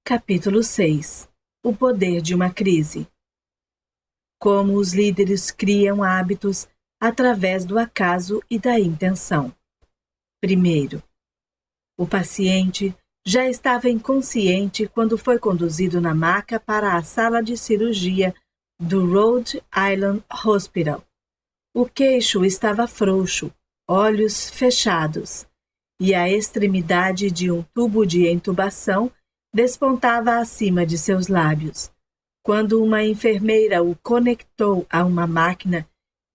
Capítulo 6. O poder de uma crise. Como os líderes criam hábitos através do acaso e da intenção. Primeiro, o paciente já estava inconsciente quando foi conduzido na maca para a sala de cirurgia do Rhode Island Hospital. O queixo estava frouxo, olhos fechados, e a extremidade de um tubo de intubação despontava acima de seus lábios, quando uma enfermeira o conectou a uma máquina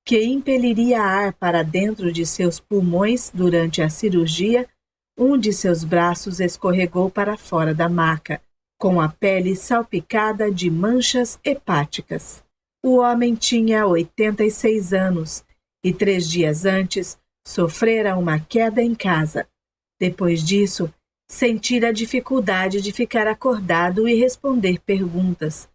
que impeliria ar para dentro de seus pulmões durante a cirurgia. Um de seus braços escorregou para fora da maca, com a pele salpicada de manchas hepáticas. O homem tinha 86 anos e 3 dias antes sofrera uma queda em casa. Depois disso, sentira a dificuldade de ficar acordado e responder perguntas.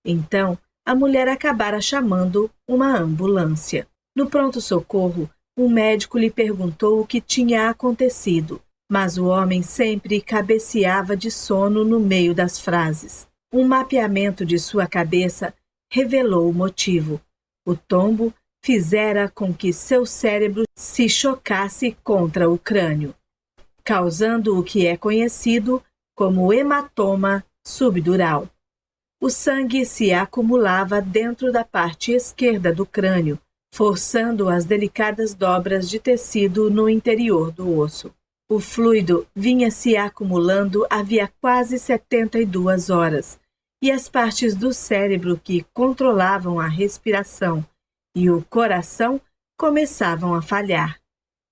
Então, a mulher acabara chamando uma ambulância. No pronto-socorro, um médico lhe perguntou o que tinha acontecido, mas o homem sempre cabeceava de sono no meio das frases. Um mapeamento de sua cabeça revelou o motivo. O tombo fizera com que seu cérebro se chocasse contra o crânio, causando o que é conhecido como hematoma subdural. O sangue se acumulava dentro da parte esquerda do crânio, forçando as delicadas dobras de tecido no interior do osso. O fluido vinha se acumulando havia quase 72 horas, e as partes do cérebro que controlavam a respiração e o coração começavam a falhar.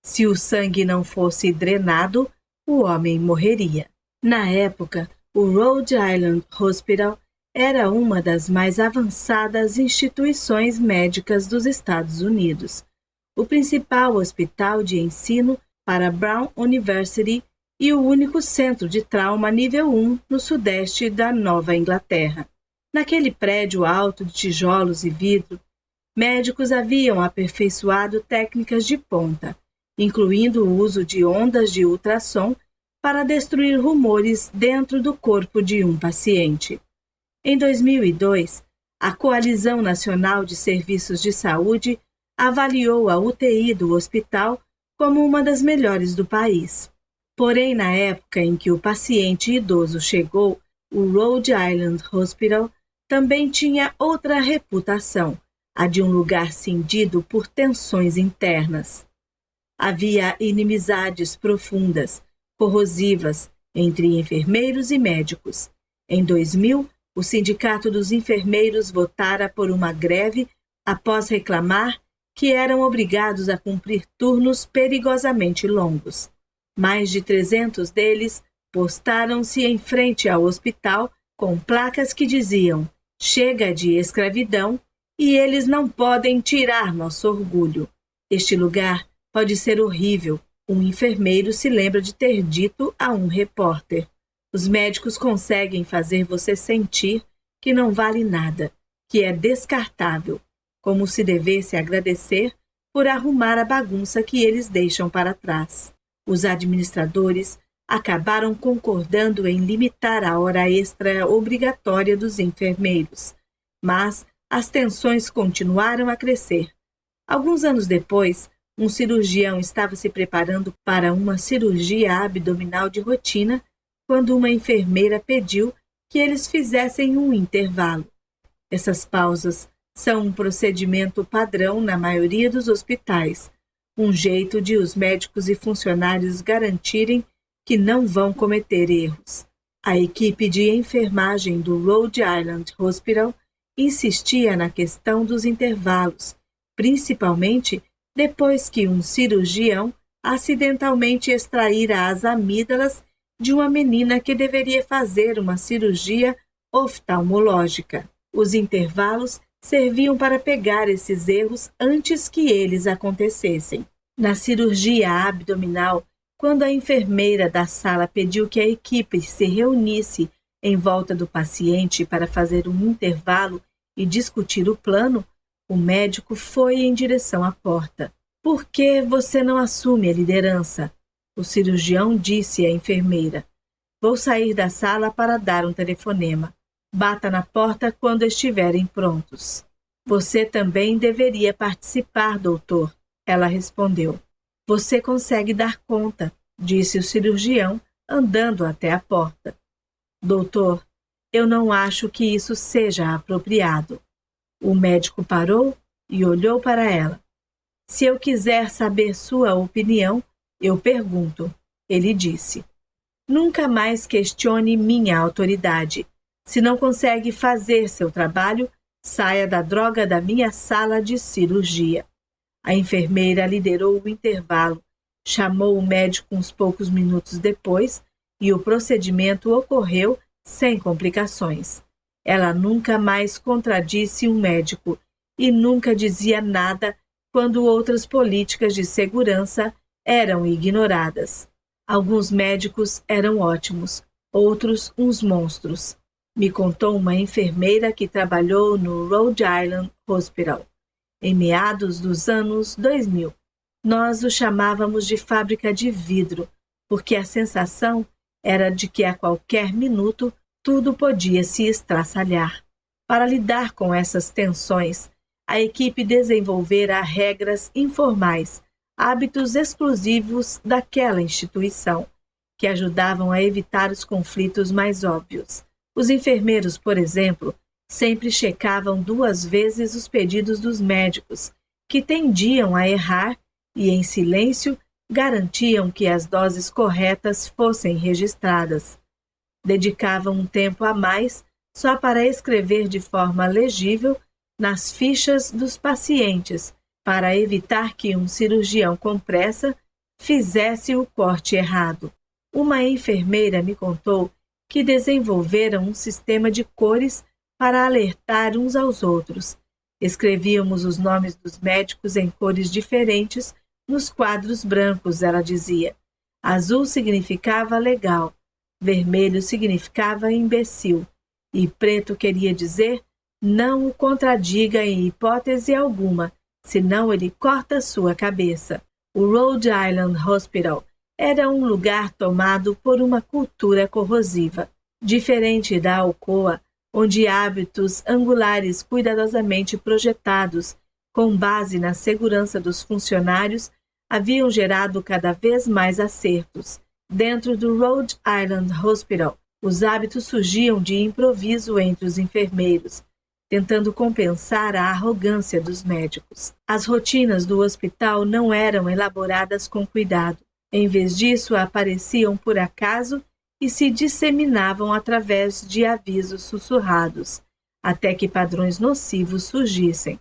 Se o sangue não fosse drenado, o homem morreria. Na época, o Rhode Island Hospital era uma das mais avançadas instituições médicas dos Estados Unidos, o principal hospital de ensino para Brown University e o único centro de trauma nível 1 no sudeste da Nova Inglaterra. Naquele prédio alto de tijolos e vidro, médicos haviam aperfeiçoado técnicas de ponta, incluindo o uso de ondas de ultrassom para destruir rumores dentro do corpo de um paciente. Em 2002, a Coalizão Nacional de Serviços de Saúde avaliou a UTI do hospital como uma das melhores do país. Porém, na época em que o paciente idoso chegou, o Rhode Island Hospital também tinha outra reputação, a de um lugar cindido por tensões internas. Havia inimizades profundas, corrosivas, entre enfermeiros e médicos. Em 2000, o Sindicato dos Enfermeiros votara por uma greve após reclamar que eram obrigados a cumprir turnos perigosamente longos. Mais de 300 deles postaram-se em frente ao hospital com placas que diziam: "Chega de escravidão e eles não podem tirar nosso orgulho. Este lugar pode ser horrível", um enfermeiro se lembra de ter dito a um repórter. "Os médicos conseguem fazer você sentir que não vale nada, que é descartável, como se devesse agradecer por arrumar a bagunça que eles deixam para trás." Os administradores acabaram concordando em limitar a hora extra obrigatória dos enfermeiros, mas as tensões continuaram a crescer. Alguns anos depois, um cirurgião estava se preparando para uma cirurgia abdominal de rotina quando uma enfermeira pediu que eles fizessem um intervalo. Essas pausas são um procedimento padrão na maioria dos hospitais, um jeito de os médicos e funcionários garantirem que não vão cometer erros. A equipe de enfermagem do Rhode Island Hospital insistia na questão dos intervalos, principalmente depois que um cirurgião acidentalmente extraíra as amígdalas de uma menina que deveria fazer uma cirurgia oftalmológica. Os intervalos serviam para pegar esses erros antes que eles acontecessem. Na cirurgia abdominal, quando a enfermeira da sala pediu que a equipe se reunisse em volta do paciente para fazer um intervalo e discutir o plano, o médico foi em direção à porta. "Por que você não assume a liderança?" o cirurgião disse à enfermeira. Vou sair da sala para dar um telefonema. Bata na porta quando estiverem prontos. Você também deveria participar, doutor, ela respondeu. Você consegue dar conta, disse o cirurgião, andando até a porta. Doutor, eu não acho que isso seja apropriado. O médico parou e olhou para ela. Se eu quiser saber sua opinião, eu pergunto, ele disse. Nunca mais questione minha autoridade. Se não consegue fazer seu trabalho, saia da droga da minha sala de cirurgia. A enfermeira liderou o intervalo, chamou o médico uns poucos minutos depois e o procedimento ocorreu sem complicações. Ela nunca mais contradisse um médico e nunca dizia nada quando outras políticas de segurança eram ignoradas. Alguns médicos eram ótimos, outros uns monstros. Me contou uma enfermeira que trabalhou no Rhode Island Hospital, em meados dos anos 2000. Nós o chamávamos de fábrica de vidro, porque a sensação era de que a qualquer minuto tudo podia se estraçalhar. Para lidar com essas tensões, a equipe desenvolvera regras informais, hábitos exclusivos daquela instituição, que ajudavam a evitar os conflitos mais óbvios. Os enfermeiros, por exemplo, sempre checavam 2 vezes os pedidos dos médicos, que tendiam a errar e, em silêncio, garantiam que as doses corretas fossem registradas. Dedicavam um tempo a mais só para escrever de forma legível nas fichas dos pacientes, para evitar que um cirurgião com pressa fizesse o corte errado. Uma enfermeira me contou que desenvolveram um sistema de cores para alertar uns aos outros. Escrevíamos os nomes dos médicos em cores diferentes nos quadros brancos, ela dizia. Azul significava legal, vermelho significava imbecil, e preto queria dizer não o contradiga em hipótese alguma, senão ele corta sua cabeça. O Rhode Island Hospital era um lugar tomado por uma cultura corrosiva, diferente da Alcoa, onde hábitos angulares cuidadosamente projetados, com base na segurança dos funcionários, haviam gerado cada vez mais acertos. Dentro do Rhode Island Hospital, os hábitos surgiam de improviso entre os enfermeiros, tentando compensar a arrogância dos médicos. As rotinas do hospital não eram elaboradas com cuidado. Em vez disso, apareciam por acaso e se disseminavam através de avisos sussurrados, até que padrões nocivos surgissem.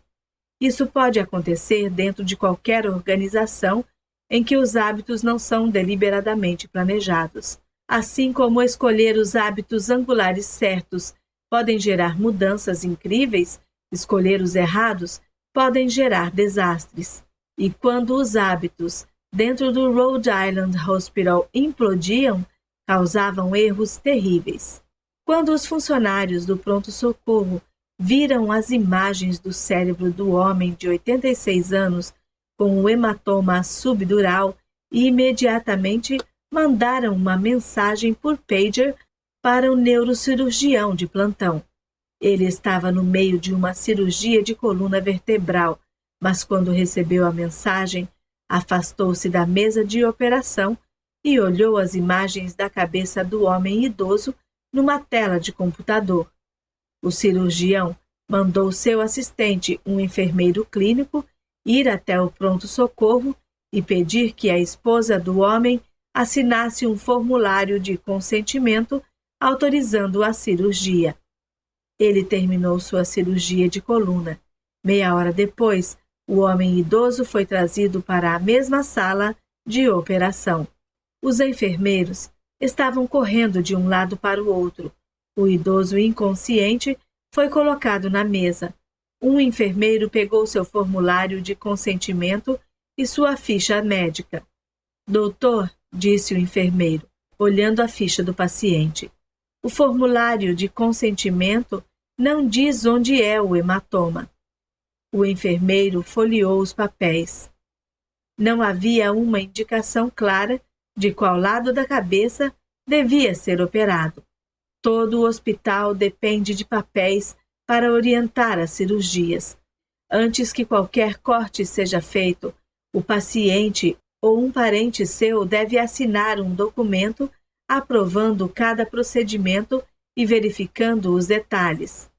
Isso pode acontecer dentro de qualquer organização em que os hábitos não são deliberadamente planejados. Assim como escolher os hábitos angulares certos podem gerar mudanças incríveis, escolher os errados podem gerar desastres. E quando os hábitos dentro do Rhode Island Hospital implodiam, causavam erros terríveis. Quando os funcionários do pronto-socorro viram as imagens do cérebro do homem de 86 anos com o hematoma subdural e imediatamente mandaram uma mensagem por pager para o neurocirurgião de plantão. Ele estava no meio de uma cirurgia de coluna vertebral, mas quando recebeu a mensagem, afastou-se da mesa de operação e olhou as imagens da cabeça do homem idoso numa tela de computador. O cirurgião mandou seu assistente, um enfermeiro clínico, ir até o pronto-socorro e pedir que a esposa do homem assinasse um formulário de consentimento autorizando a cirurgia. Ele terminou sua cirurgia de coluna. Meia hora depois, o homem idoso foi trazido para a mesma sala de operação. Os enfermeiros estavam correndo de um lado para o outro. O idoso inconsciente foi colocado na mesa. Um enfermeiro pegou seu formulário de consentimento e sua ficha médica. Doutor, disse o enfermeiro, olhando a ficha do paciente, o formulário de consentimento não diz onde é o hematoma. O enfermeiro folheou os papéis. Não havia uma indicação clara de qual lado da cabeça devia ser operado. Todo o hospital depende de papéis para orientar as cirurgias. Antes que qualquer corte seja feito, o paciente ou um parente seu deve assinar um documento aprovando cada procedimento e verificando os detalhes.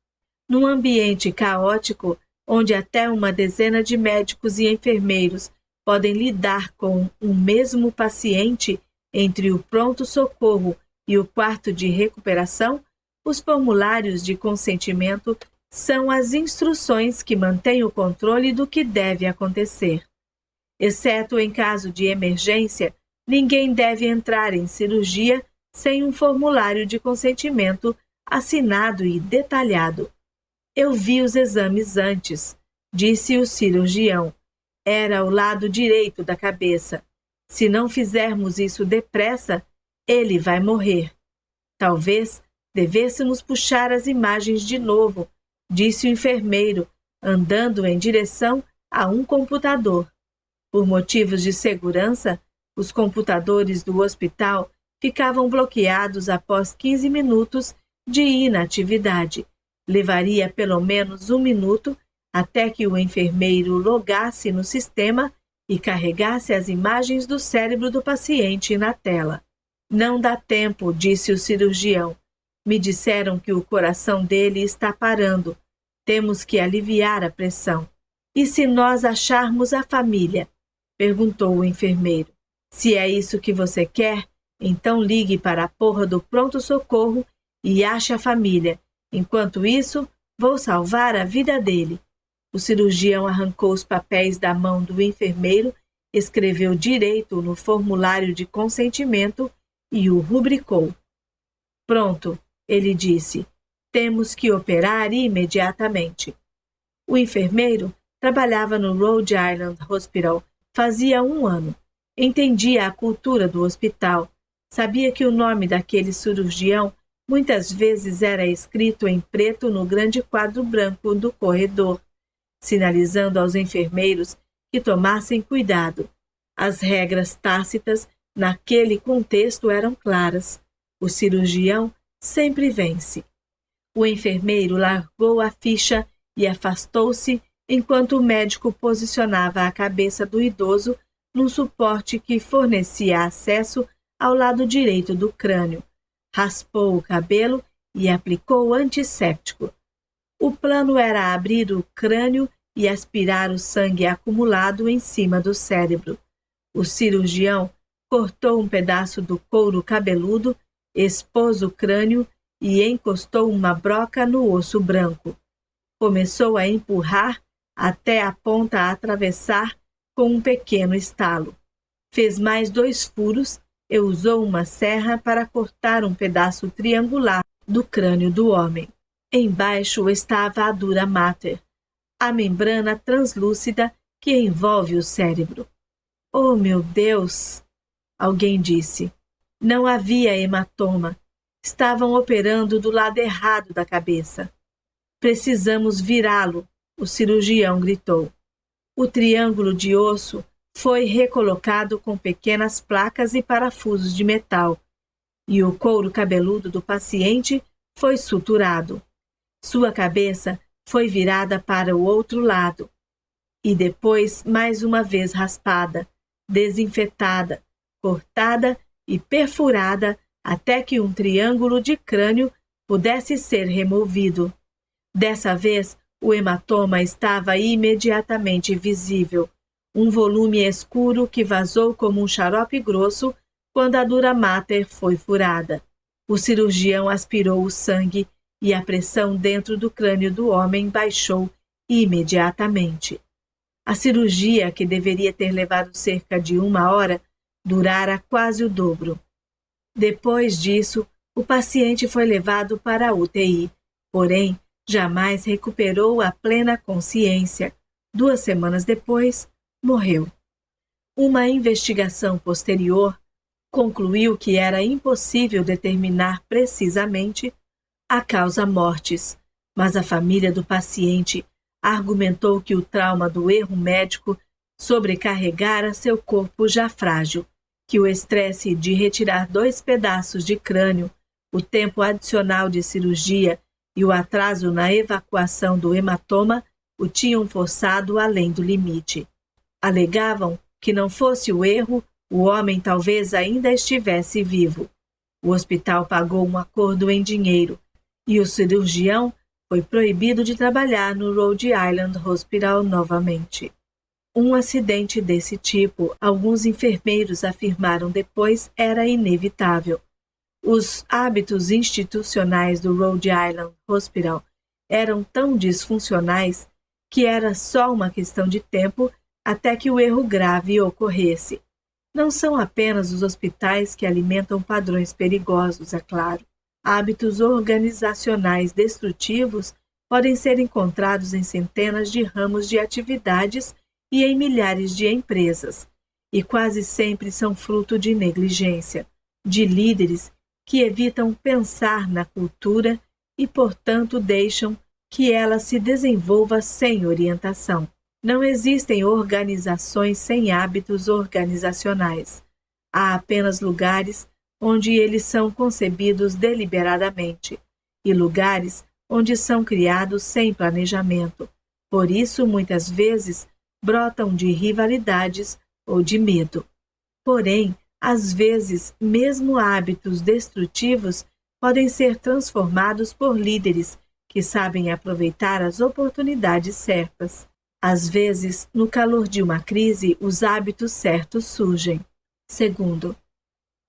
Num ambiente caótico, onde até uma dezena de médicos e enfermeiros podem lidar com um mesmo paciente entre o pronto-socorro e o quarto de recuperação, os formulários de consentimento são as instruções que mantêm o controle do que deve acontecer. Exceto em caso de emergência, ninguém deve entrar em cirurgia sem um formulário de consentimento assinado e detalhado. Eu vi os exames antes, disse o cirurgião. Era o lado direito da cabeça. Se não fizermos isso depressa, ele vai morrer. Talvez devêssemos puxar as imagens de novo, disse o enfermeiro, andando em direção a um computador. Por motivos de segurança, os computadores do hospital ficavam bloqueados após 15 minutos de inatividade. Levaria pelo menos 1 minuto até que o enfermeiro logasse no sistema e carregasse as imagens do cérebro do paciente na tela. Não dá tempo, disse o cirurgião. Me disseram que o coração dele está parando. Temos que aliviar a pressão. E se nós acharmos a família? Perguntou o enfermeiro. Se é isso que você quer, então ligue para a porra do pronto-socorro e ache a família. Enquanto isso, vou salvar a vida dele. O cirurgião arrancou os papéis da mão do enfermeiro, escreveu direito no formulário de consentimento e o rubricou. Pronto, ele disse. Temos que operar imediatamente. O enfermeiro trabalhava no Rhode Island Hospital fazia 1 ano. Entendia a cultura do hospital. Sabia que o nome daquele cirurgião muitas vezes era escrito em preto no grande quadro branco do corredor, sinalizando aos enfermeiros que tomassem cuidado. As regras tácitas naquele contexto eram claras. O cirurgião sempre vence. O enfermeiro largou a ficha e afastou-se enquanto o médico posicionava a cabeça do idoso num suporte que fornecia acesso ao lado direito do crânio. Raspou o cabelo e aplicou antisséptico. O plano era abrir o crânio e aspirar o sangue acumulado em cima do cérebro. O cirurgião cortou um pedaço do couro cabeludo, expôs o crânio e encostou uma broca no osso branco. Começou a empurrar até a ponta atravessar com um pequeno estalo. Fez mais 2 furos e usou uma serra para cortar um pedaço triangular do crânio do homem. Embaixo estava a dura mater, a membrana translúcida que envolve o cérebro. Oh, meu Deus! Alguém disse. Não havia hematoma. Estavam operando do lado errado da cabeça. Precisamos virá-lo, o cirurgião gritou. O triângulo de osso foi recolocado com pequenas placas e parafusos de metal, e o couro cabeludo do paciente foi suturado. Sua cabeça foi virada para o outro lado, e depois mais uma vez raspada, desinfetada, cortada e perfurada até que um triângulo de crânio pudesse ser removido. Dessa vez, o hematoma estava imediatamente visível, um volume escuro que vazou como um xarope grosso quando a dura mater foi furada. O cirurgião aspirou o sangue e a pressão dentro do crânio do homem baixou imediatamente. A cirurgia, que deveria ter levado cerca de 1 hora, durara quase o dobro. Depois disso, o paciente foi levado para a UTI, porém, jamais recuperou a plena consciência. 2 semanas depois, morreu. Uma investigação posterior concluiu que era impossível determinar precisamente a causa mortis, mas a família do paciente argumentou que o trauma do erro médico sobrecarregara seu corpo já frágil, que o estresse de retirar 2 pedaços de crânio, o tempo adicional de cirurgia e o atraso na evacuação do hematoma o tinham forçado além do limite. Alegavam que não fosse o erro, o homem talvez ainda estivesse vivo. O hospital pagou um acordo em dinheiro e o cirurgião foi proibido de trabalhar no Rhode Island Hospital novamente. Um acidente desse tipo, alguns enfermeiros afirmaram depois, era inevitável. Os hábitos institucionais do Rhode Island Hospital eram tão disfuncionais que era só uma questão de tempo até que o erro grave ocorresse. Não são apenas os hospitais que alimentam padrões perigosos, é claro. Hábitos organizacionais destrutivos podem ser encontrados em centenas de ramos de atividades e em milhares de empresas, e quase sempre são fruto de negligência, de líderes que evitam pensar na cultura e, portanto, deixam que ela se desenvolva sem orientação. Não existem organizações sem hábitos organizacionais. Há apenas lugares onde eles são concebidos deliberadamente e lugares onde são criados sem planejamento. Por isso, muitas vezes, brotam de rivalidades ou de medo. Porém, às vezes, mesmo hábitos destrutivos podem ser transformados por líderes que sabem aproveitar as oportunidades certas. Às vezes, no calor de uma crise, os hábitos certos surgem. Segundo,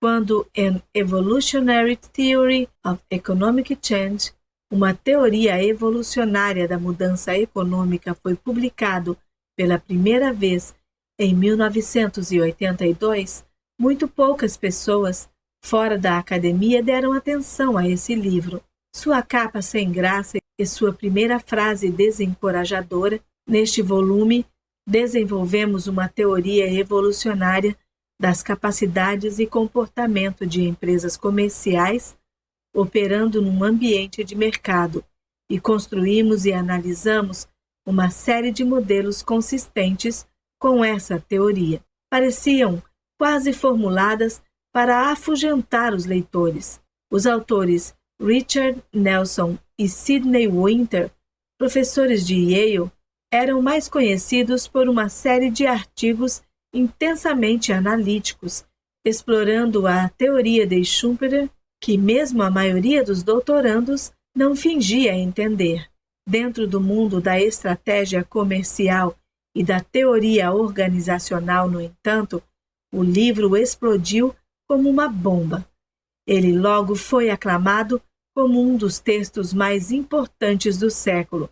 quando An Evolutionary Theory of Economic Change, uma teoria evolucionária da mudança econômica, foi publicado pela primeira vez em 1982, muito poucas pessoas fora da academia deram atenção a esse livro. Sua capa sem graça e sua primeira frase desencorajadora. Neste volume, desenvolvemos uma teoria evolucionária das capacidades e comportamento de empresas comerciais operando num ambiente de mercado e construímos e analisamos uma série de modelos consistentes com essa teoria. Pareciam quase formuladas para afugentar os leitores. Os autores Richard Nelson e Sidney Winter, professores de Yale, eram mais conhecidos por uma série de artigos intensamente analíticos, explorando a teoria de Schumpeter, que mesmo a maioria dos doutorandos não fingia entender. Dentro do mundo da estratégia comercial e da teoria organizacional, no entanto, o livro explodiu como uma bomba. Ele logo foi aclamado como um dos textos mais importantes do século.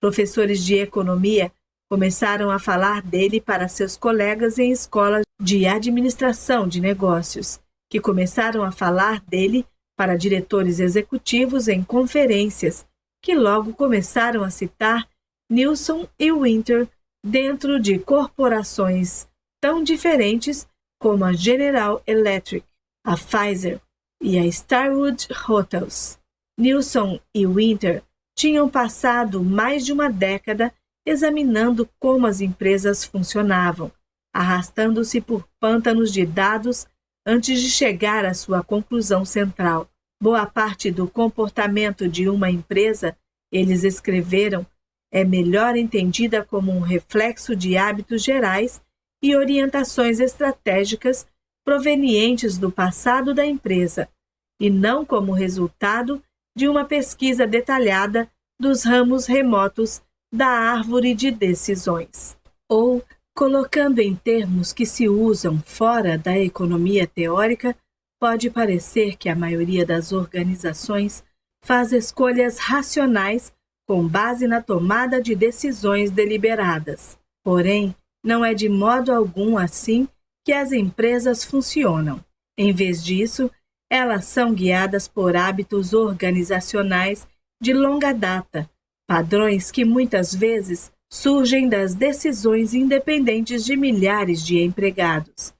Professores de economia começaram a falar dele para seus colegas em escolas de administração de negócios, que começaram a falar dele para diretores executivos em conferências, que logo começaram a citar Nelson e Winter dentro de corporações tão diferentes como a General Electric, a Pfizer e a Starwood Hotels. Nelson e Winter tinham passado mais de uma década examinando como as empresas funcionavam, arrastando-se por pântanos de dados antes de chegar à sua conclusão central. Boa parte do comportamento de uma empresa, eles escreveram, é melhor entendida como um reflexo de hábitos gerais e orientações estratégicas provenientes do passado da empresa, e não como resultado de uma pesquisa detalhada dos ramos remotos da árvore de decisões. Ou, colocando em termos que se usam fora da economia teórica, pode parecer que a maioria das organizações faz escolhas racionais com base na tomada de decisões deliberadas. Porém, não é de modo algum assim que as empresas funcionam. Em vez disso, elas são guiadas por hábitos organizacionais de longa data, padrões que muitas vezes surgem das decisões independentes de milhares de empregados.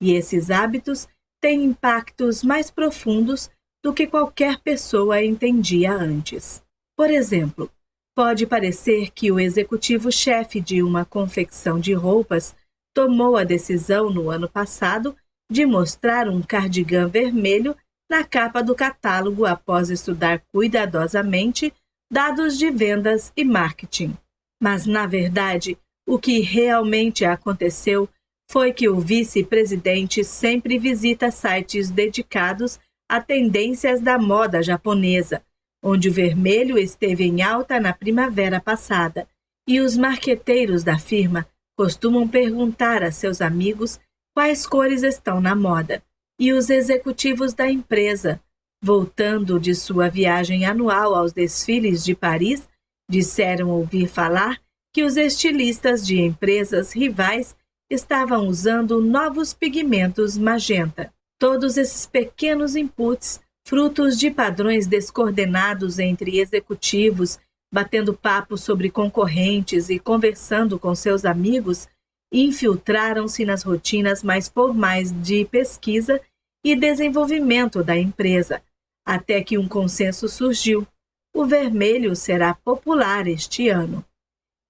E esses hábitos têm impactos mais profundos do que qualquer pessoa entendia antes. Por exemplo, pode parecer que o executivo-chefe de uma confecção de roupas tomou a decisão no ano passado de mostrar um cardigã vermelho na capa do catálogo após estudar cuidadosamente dados de vendas e marketing. Mas, na verdade, o que realmente aconteceu foi que o vice-presidente sempre visita sites dedicados a tendências da moda japonesa, onde o vermelho esteve em alta na primavera passada, e os marqueteiros da firma costumam perguntar a seus amigos quais cores estão na moda, e os executivos da empresa, voltando de sua viagem anual aos desfiles de Paris, disseram ouvir falar que os estilistas de empresas rivais estavam usando novos pigmentos magenta. Todos esses pequenos inputs, frutos de padrões descoordenados entre executivos, batendo papo sobre concorrentes e conversando com seus amigos, infiltraram-se nas rotinas mais formais de pesquisa e desenvolvimento da empresa, até que um consenso surgiu. O vermelho será popular este ano.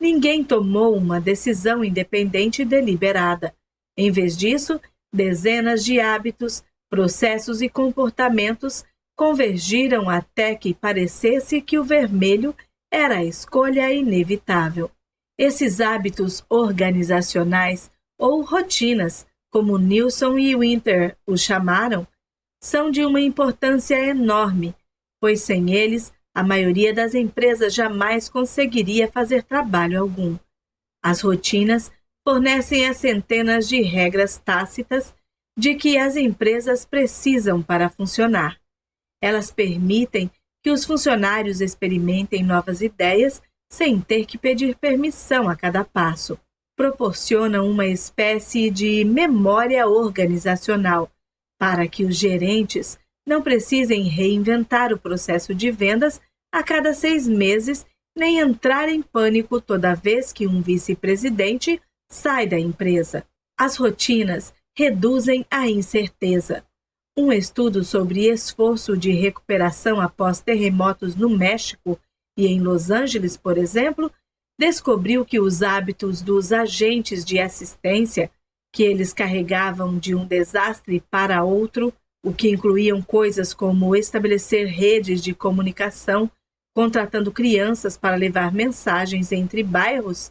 Ninguém tomou uma decisão independente e deliberada. Em vez disso, dezenas de hábitos, processos e comportamentos convergiram até que parecesse que o vermelho era a escolha inevitável. Esses hábitos organizacionais ou rotinas, como Nilson e Winter os chamaram, são de uma importância enorme, pois sem eles a maioria das empresas jamais conseguiria fazer trabalho algum. As rotinas fornecem as centenas de regras tácitas de que as empresas precisam para funcionar. Elas permitem que os funcionários experimentem novas ideias sem ter que pedir permissão a cada passo. Proporcionam uma espécie de memória organizacional para que os gerentes não precisem reinventar o processo de vendas a cada 6 meses, nem entrar em pânico toda vez que um vice-presidente sai da empresa. As rotinas reduzem a incerteza. Um estudo sobre esforço de recuperação após terremotos no México e em Los Angeles, por exemplo, descobriu que os hábitos dos agentes de assistência, que eles carregavam de um desastre para outro, o que incluíam coisas como estabelecer redes de comunicação, contratando crianças para levar mensagens entre bairros,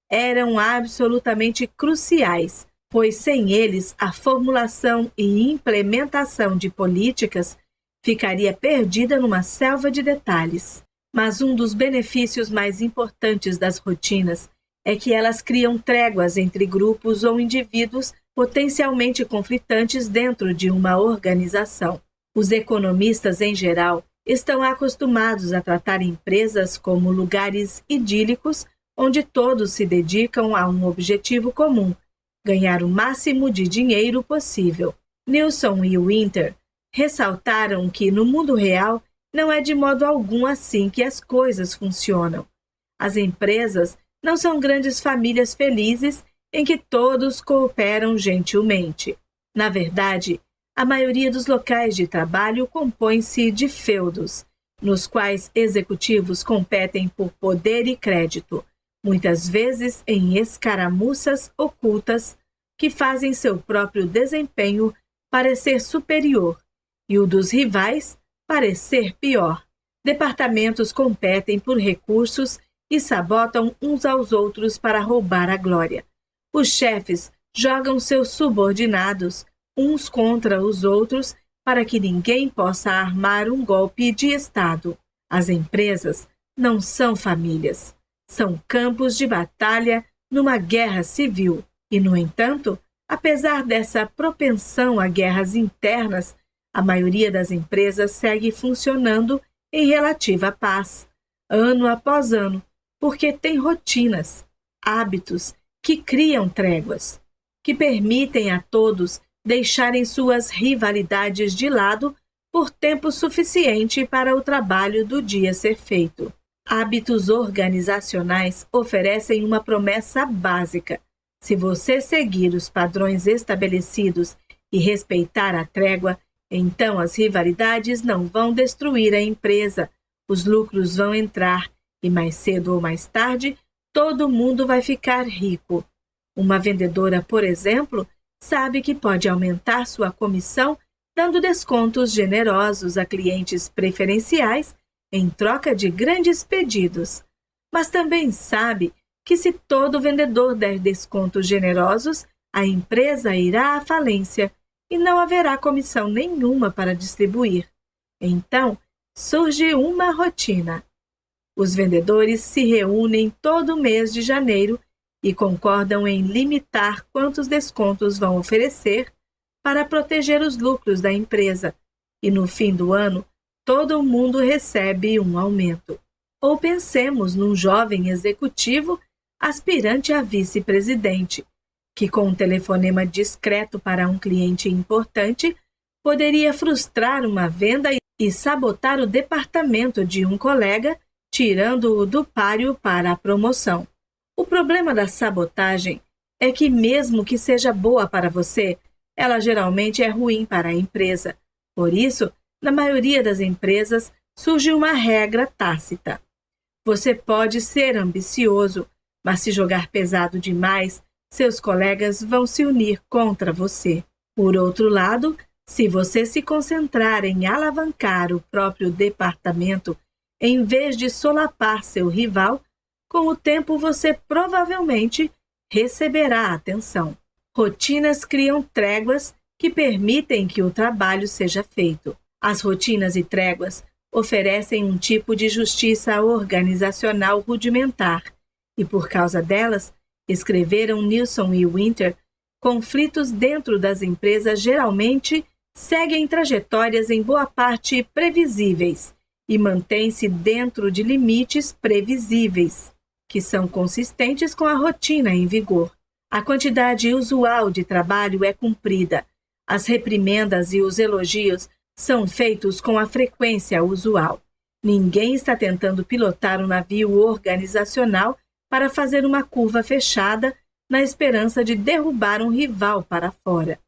eram absolutamente cruciais, pois sem eles a formulação e implementação de políticas ficaria perdida numa selva de detalhes. Mas um dos benefícios mais importantes das rotinas é que elas criam tréguas entre grupos ou indivíduos potencialmente conflitantes dentro de uma organização. Os economistas, em geral, estão acostumados a tratar empresas como lugares idílicos onde todos se dedicam a um objetivo comum, ganhar o máximo de dinheiro possível. Nilson e Winter ressaltaram que no mundo real não é de modo algum assim que as coisas funcionam. As empresas não são grandes famílias felizes em que todos cooperam gentilmente. Na verdade, a maioria dos locais de trabalho compõe-se de feudos, nos quais executivos competem por poder e crédito, muitas vezes em escaramuças ocultas que fazem seu próprio desempenho parecer superior e o dos rivais parecer pior. Departamentos competem por recursos e sabotam uns aos outros para roubar a glória. Os chefes jogam seus subordinados uns contra os outros para que ninguém possa armar um golpe de Estado. As empresas não são famílias, são campos de batalha numa guerra civil. E, no entanto, apesar dessa propensão a guerras internas, a maioria das empresas segue funcionando em relativa paz, ano após ano, porque tem rotinas, hábitos que criam tréguas, que permitem a todos deixarem suas rivalidades de lado por tempo suficiente para o trabalho do dia ser feito. Hábitos organizacionais oferecem uma promessa básica. Se você seguir os padrões estabelecidos e respeitar a trégua, então as rivalidades não vão destruir a empresa, os lucros vão entrar e mais cedo ou mais tarde todo mundo vai ficar rico. Uma vendedora, por exemplo, sabe que pode aumentar sua comissão dando descontos generosos a clientes preferenciais em troca de grandes pedidos. Mas também sabe que se todo vendedor der descontos generosos, a empresa irá à falência e não haverá comissão nenhuma para distribuir. Então, surge uma rotina. Os vendedores se reúnem todo mês de janeiro e concordam em limitar quantos descontos vão oferecer para proteger os lucros da empresa, e no fim do ano, todo mundo recebe um aumento. Ou pensemos num jovem executivo aspirante a vice-presidente, que com um telefonema discreto para um cliente importante, poderia frustrar uma venda e sabotar o departamento de um colega, tirando-o do páreo para a promoção. O problema da sabotagem é que, mesmo que seja boa para você, ela geralmente é ruim para a empresa. Por isso, na maioria das empresas, surge uma regra tácita. Você pode ser ambicioso, mas se jogar pesado demais, seus colegas vão se unir contra você. Por outro lado, se você se concentrar em alavancar o próprio departamento, em vez de solapar seu rival, com o tempo você provavelmente receberá atenção. Rotinas criam tréguas que permitem que o trabalho seja feito. As rotinas e tréguas oferecem um tipo de justiça organizacional rudimentar e, por causa delas, escreveram Nilsson e Winter, conflitos dentro das empresas geralmente seguem trajetórias em boa parte previsíveis e mantêm-se dentro de limites previsíveis, que são consistentes com a rotina em vigor. A quantidade usual de trabalho é cumprida. As reprimendas e os elogios são feitos com a frequência usual. Ninguém está tentando pilotar um navio organizacional para fazer uma curva fechada na esperança de derrubar um rival para fora.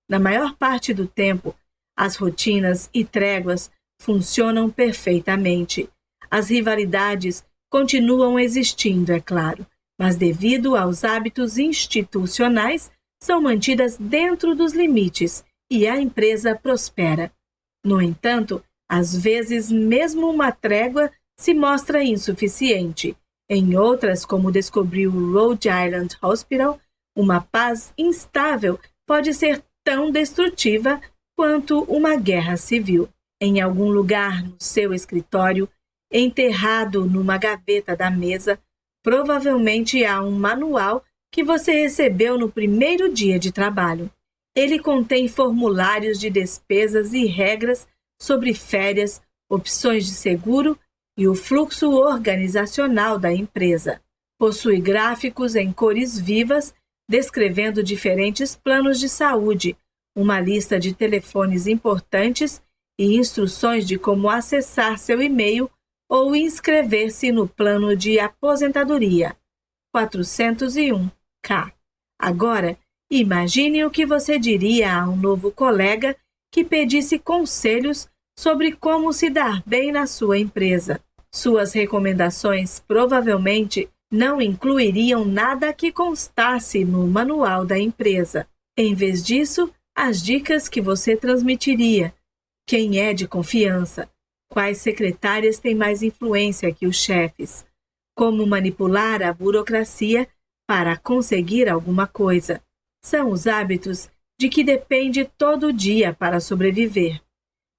Na maior parte do tempo, as rotinas e tréguas funcionam perfeitamente. As rivalidades continuam existindo, é claro, mas devido aos hábitos institucionais, são mantidas dentro dos limites e a empresa prospera. No entanto, às vezes mesmo uma trégua se mostra insuficiente. Em outras, como descobriu o Rhode Island Hospital, uma paz instável pode ser tão destrutiva quanto uma guerra civil. Em algum lugar no seu escritório, enterrado numa gaveta da mesa, provavelmente há um manual que você recebeu no primeiro dia de trabalho. Ele contém formulários de despesas e regras sobre férias, opções de seguro e o fluxo organizacional da empresa. Possui gráficos em cores vivas descrevendo diferentes planos de saúde, uma lista de telefones importantes e instruções de como acessar seu e-mail ou inscrever-se no plano de aposentadoria 401(k). Agora, imagine o que você diria a um novo colega que pedisse conselhos sobre como se dar bem na sua empresa. Suas recomendações provavelmente não incluiriam nada que constasse no manual da empresa. Em vez disso, as dicas que você transmitiria: quem é de confiança, quais secretárias têm mais influência que os chefes, como manipular a burocracia para conseguir alguma coisa. São os hábitos de que depende todo dia para sobreviver.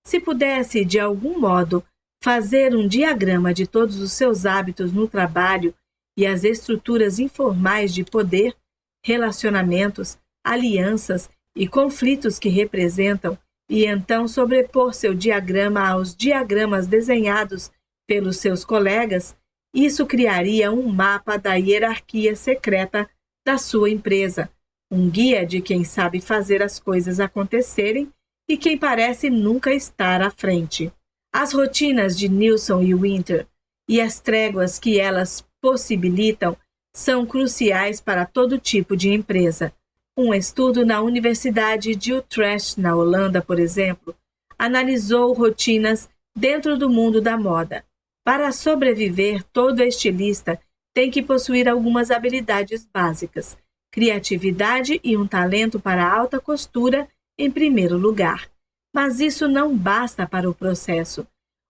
Se pudesse, de algum modo, fazer um diagrama de todos os seus hábitos no trabalho e as estruturas informais de poder, relacionamentos, alianças e conflitos que representam, e então sobrepor seu diagrama aos diagramas desenhados pelos seus colegas, isso criaria um mapa da hierarquia secreta da sua empresa, um guia de quem sabe fazer as coisas acontecerem e quem parece nunca estar à frente. As rotinas de Nilsson e Winter e as tréguas que elas possibilitam são cruciais para todo tipo de empresa. Um estudo na Universidade de Utrecht, na Holanda, por exemplo, analisou rotinas dentro do mundo da moda. Para sobreviver, todo estilista tem que possuir algumas habilidades básicas, criatividade e um talento para a alta costura em primeiro lugar. Mas isso não basta para o processo.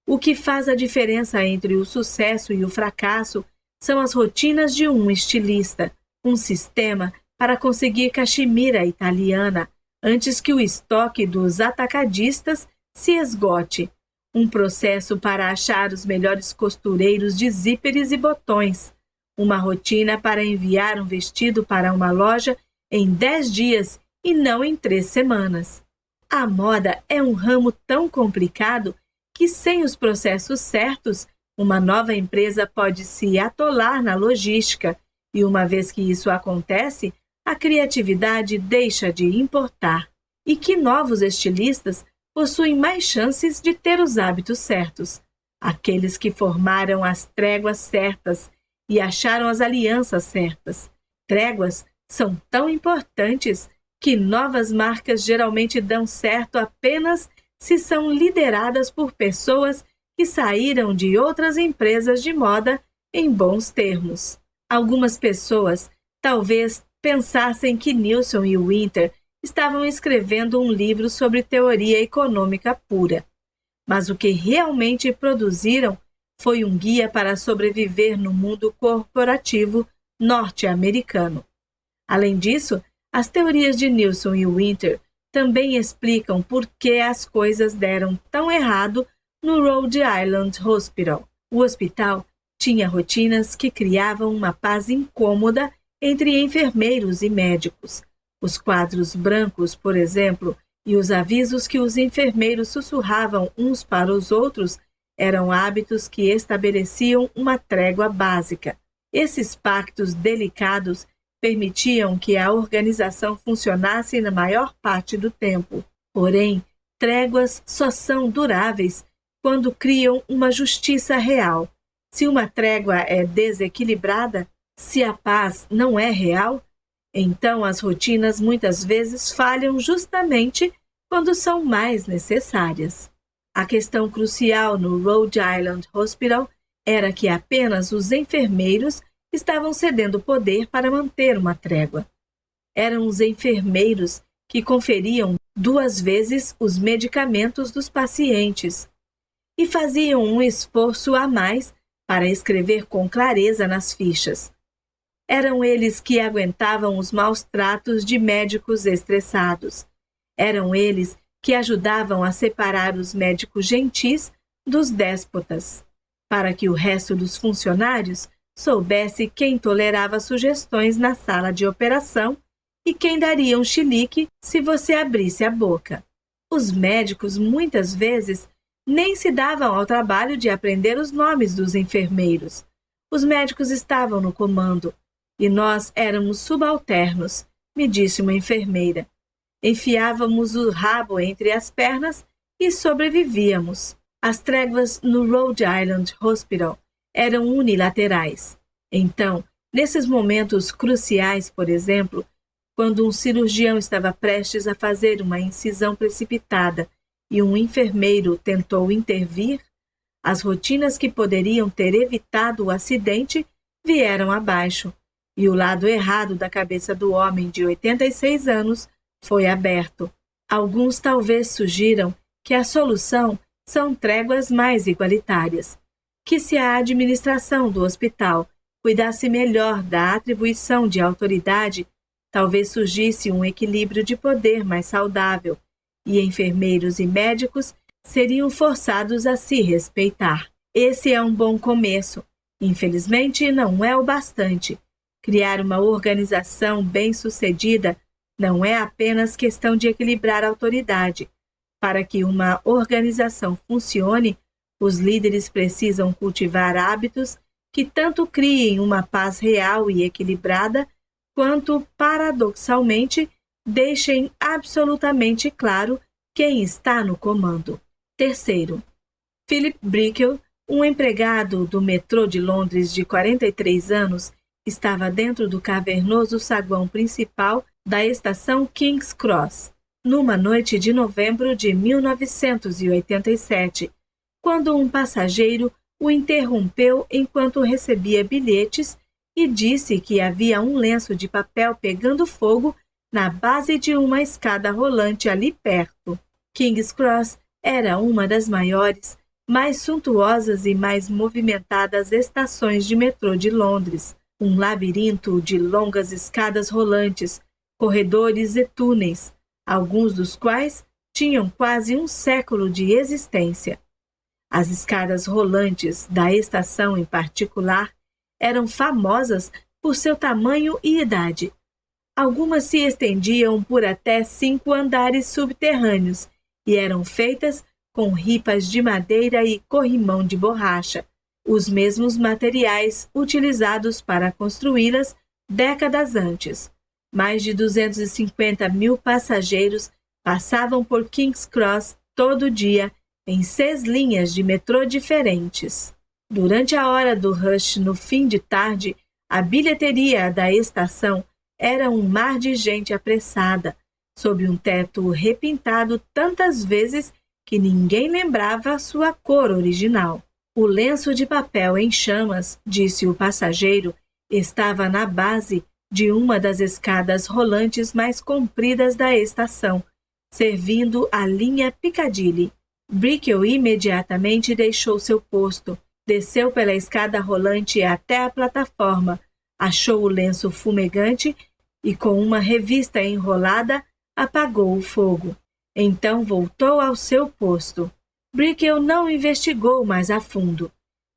O que faz a diferença entre o sucesso e o fracasso são as rotinas de um estilista, um sistema para conseguir cachemira italiana antes que o estoque dos atacadistas se esgote, um processo para achar os melhores costureiros de zíperes e botões, uma rotina para enviar um vestido para uma loja em 10 dias e não em 3 semanas. A moda é um ramo tão complicado que, sem os processos certos, uma nova empresa pode se atolar na logística e, uma vez que isso acontece, a criatividade deixa de importar. E que novos estilistas possuem mais chances de ter os hábitos certos? Aqueles que formaram as tréguas certas e acharam as alianças certas. Tréguas são tão importantes que novas marcas geralmente dão certo apenas se são lideradas por pessoas que saíram de outras empresas de moda em bons termos. Algumas pessoas talvez pensassem que Nilsson e Winter estavam escrevendo um livro sobre teoria econômica pura, mas o que realmente produziram foi um guia para sobreviver no mundo corporativo norte-americano. Além disso, as teorias de Nilsson e Winter também explicam por que as coisas deram tão errado no Rhode Island Hospital. O hospital tinha rotinas que criavam uma paz incômoda entre enfermeiros e médicos. Os quadros brancos, por exemplo, e os avisos que os enfermeiros sussurravam uns para os outros eram hábitos que estabeleciam uma trégua básica. Esses pactos delicados permitiam que a organização funcionasse na maior parte do tempo. Porém, tréguas só são duráveis quando criam uma justiça real. Se uma trégua é desequilibrada, se a paz não é real, então as rotinas muitas vezes falham justamente quando são mais necessárias. A questão crucial no Rhode Island Hospital era que apenas os enfermeiros estavam cedendo poder para manter uma trégua. Eram os enfermeiros que conferiam 2 vezes os medicamentos dos pacientes e faziam um esforço a mais para escrever com clareza nas fichas. Eram eles que aguentavam os maus tratos de médicos estressados. Eram eles que ajudavam a separar os médicos gentis dos déspotas, para que o resto dos funcionários soubesse quem tolerava sugestões na sala de operação e quem daria um chilique se você abrisse a boca. Os médicos, muitas vezes, nem se davam ao trabalho de aprender os nomes dos enfermeiros. Os médicos estavam no comando, e nós éramos subalternos, me disse uma enfermeira. Enfiávamos o rabo entre as pernas e sobrevivíamos. As tréguas no Rhode Island Hospital eram unilaterais. Então, nesses momentos cruciais, por exemplo, quando um cirurgião estava prestes a fazer uma incisão precipitada e um enfermeiro tentou intervir, as rotinas que poderiam ter evitado o acidente vieram abaixo, e o lado errado da cabeça do homem de 86 anos foi aberto. Alguns talvez sugiram que a solução são tréguas mais igualitárias, que se a administração do hospital cuidasse melhor da atribuição de autoridade, talvez surgisse um equilíbrio de poder mais saudável, e enfermeiros e médicos seriam forçados a se respeitar. Esse é um bom começo. Infelizmente, não é o bastante. Criar uma organização bem-sucedida não é apenas questão de equilibrar a autoridade. Para que uma organização funcione, os líderes precisam cultivar hábitos que tanto criem uma paz real e equilibrada, quanto, paradoxalmente, deixem absolutamente claro quem está no comando. Terceiro, Philip Brickell, um empregado do metrô de Londres de 43 anos, estava dentro do cavernoso saguão principal da estação King's Cross, numa noite de novembro de 1987, quando um passageiro o interrompeu enquanto recebia bilhetes e disse que havia um lenço de papel pegando fogo na base de uma escada rolante ali perto. King's Cross era uma das maiores, mais suntuosas e mais movimentadas estações de metrô de Londres, um labirinto de longas escadas rolantes, corredores e túneis, alguns dos quais tinham quase um século de existência. As escadas rolantes da estação em particular eram famosas por seu tamanho e idade. Algumas se estendiam por até 5 andares subterrâneos e eram feitas com ripas de madeira e corrimão de borracha, os mesmos materiais utilizados para construí-las décadas antes. Mais de 250 mil passageiros passavam por King's Cross todo dia em 6 linhas de metrô diferentes. Durante a hora do rush no fim de tarde, a bilheteria da estação era um mar de gente apressada, sob um teto repintado tantas vezes que ninguém lembrava sua cor original. O lenço de papel em chamas, disse o passageiro, estava na base de uma das escadas rolantes mais compridas da estação, servindo a linha Piccadilly. Brickell imediatamente deixou seu posto, desceu pela escada rolante até a plataforma, achou o lenço fumegante e, com uma revista enrolada, apagou o fogo. Então voltou ao seu posto. Brickell não investigou mais a fundo.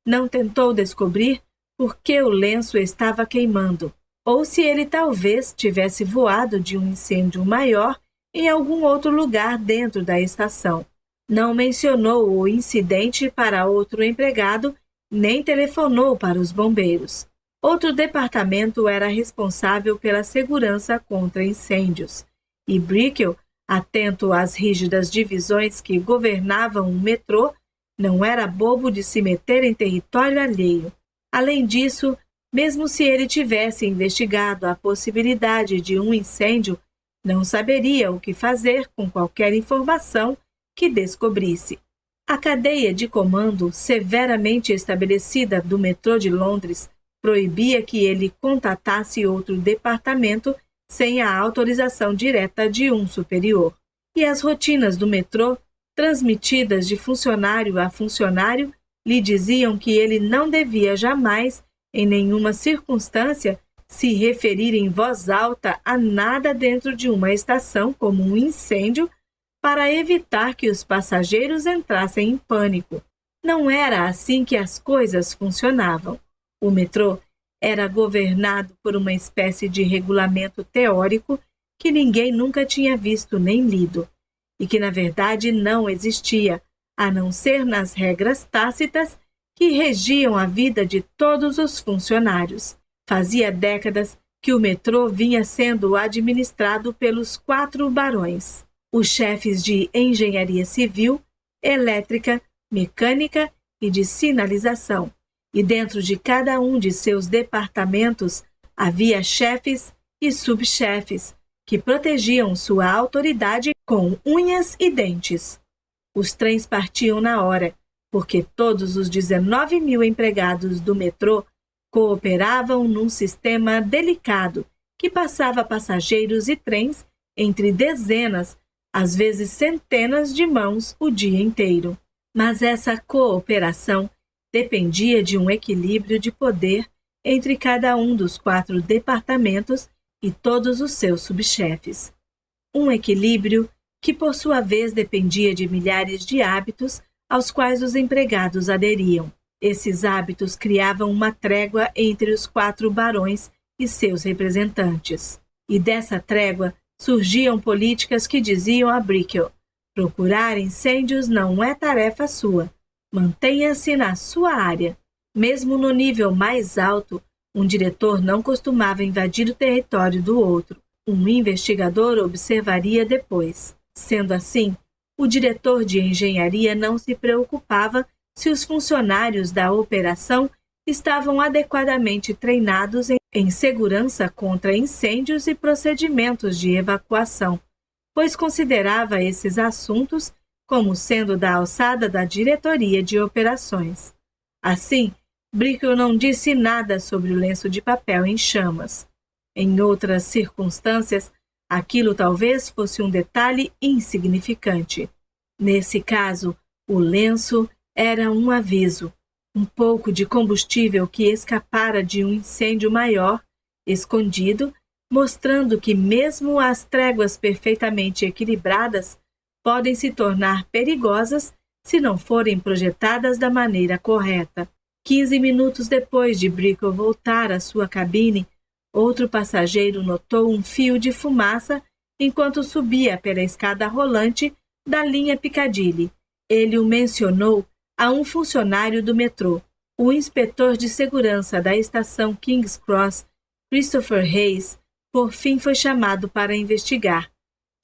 Não tentou descobrir por que o lenço estava queimando, ou se ele talvez tivesse voado de um incêndio maior em algum outro lugar dentro da estação. Não mencionou o incidente para outro empregado, nem telefonou para os bombeiros. Outro departamento era responsável pela segurança contra incêndios, e Brickell, atento às rígidas divisões que governavam o metrô, não era bobo de se meter em território alheio. Além disso, mesmo se ele tivesse investigado a possibilidade de um incêndio, não saberia o que fazer com qualquer informação que descobrisse. A cadeia de comando severamente estabelecida do metrô de Londres proibia que ele contatasse outro departamento sem a autorização direta de um superior. E as rotinas do metrô, transmitidas de funcionário a funcionário, lhe diziam que ele não devia jamais, em nenhuma circunstância, se referir em voz alta a nada dentro de uma estação como um incêndio para evitar que os passageiros entrassem em pânico. Não era assim que as coisas funcionavam. O metrô era governado por uma espécie de regulamento teórico que ninguém nunca tinha visto nem lido, e que na verdade não existia, a não ser nas regras tácitas que regiam a vida de todos os funcionários. Fazia décadas que o metrô vinha sendo administrado pelos 4 barões, os chefes de engenharia civil, elétrica, mecânica e de sinalização, e dentro de cada um de seus departamentos havia chefes e subchefes que protegiam sua autoridade com unhas e dentes. Os trens partiam na hora, porque todos os 19 mil empregados do metrô cooperavam num sistema delicado que passava passageiros e trens entre dezenas, às vezes centenas de mãos o dia inteiro. Mas essa cooperação dependia de um equilíbrio de poder entre cada um dos 4 departamentos e todos os seus subchefes. Um equilíbrio que, por sua vez, dependia de milhares de hábitos aos quais os empregados aderiam. Esses hábitos criavam uma trégua entre os 4 barões e seus representantes. E dessa trégua surgiam políticas que diziam a Brickell: procurar incêndios não é tarefa sua. Mantenha-se na sua área. Mesmo no nível mais alto, um diretor não costumava invadir o território do outro. Um investigador observaria depois. Sendo assim, o diretor de engenharia não se preocupava se os funcionários da operação estavam adequadamente treinados em segurança contra incêndios e procedimentos de evacuação, pois considerava esses assuntos como sendo da alçada da diretoria de operações. Assim, Brickell não disse nada sobre o lenço de papel em chamas. Em outras circunstâncias, aquilo talvez fosse um detalhe insignificante. Nesse caso, o lenço era um aviso, um pouco de combustível que escapara de um incêndio maior, escondido, mostrando que mesmo as tréguas perfeitamente equilibradas podem se tornar perigosas se não forem projetadas da maneira correta. 15 minutos depois de Brickell voltar à sua cabine, outro passageiro notou um fio de fumaça enquanto subia pela escada rolante da linha Piccadilly. Ele o mencionou a um funcionário do metrô. O inspetor de segurança da estação King's Cross, Christopher Hayes, por fim foi chamado para investigar.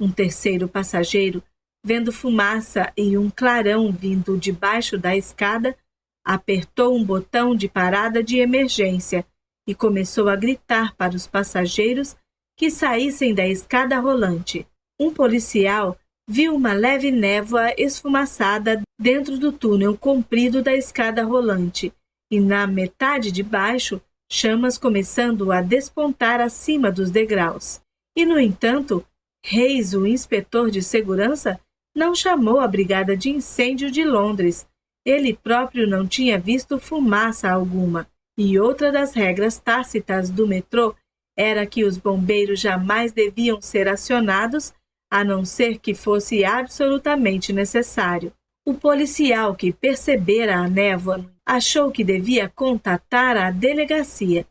Um terceiro passageiro, vendo fumaça e um clarão vindo debaixo da escada, apertou um botão de parada de emergência e começou a gritar para os passageiros que saíssem da escada rolante. Um policial viu uma leve névoa esfumaçada dentro do túnel comprido da escada rolante e, na metade de baixo, chamas começando a despontar acima dos degraus. E, no entanto, Hayes, o inspetor de segurança, não chamou a brigada de incêndio de Londres. Ele próprio não tinha visto fumaça alguma. E outra das regras tácitas do metrô era que os bombeiros jamais deviam ser acionados, a não ser que fosse absolutamente necessário. O policial que percebera a névoa achou que devia contatar a delegacia.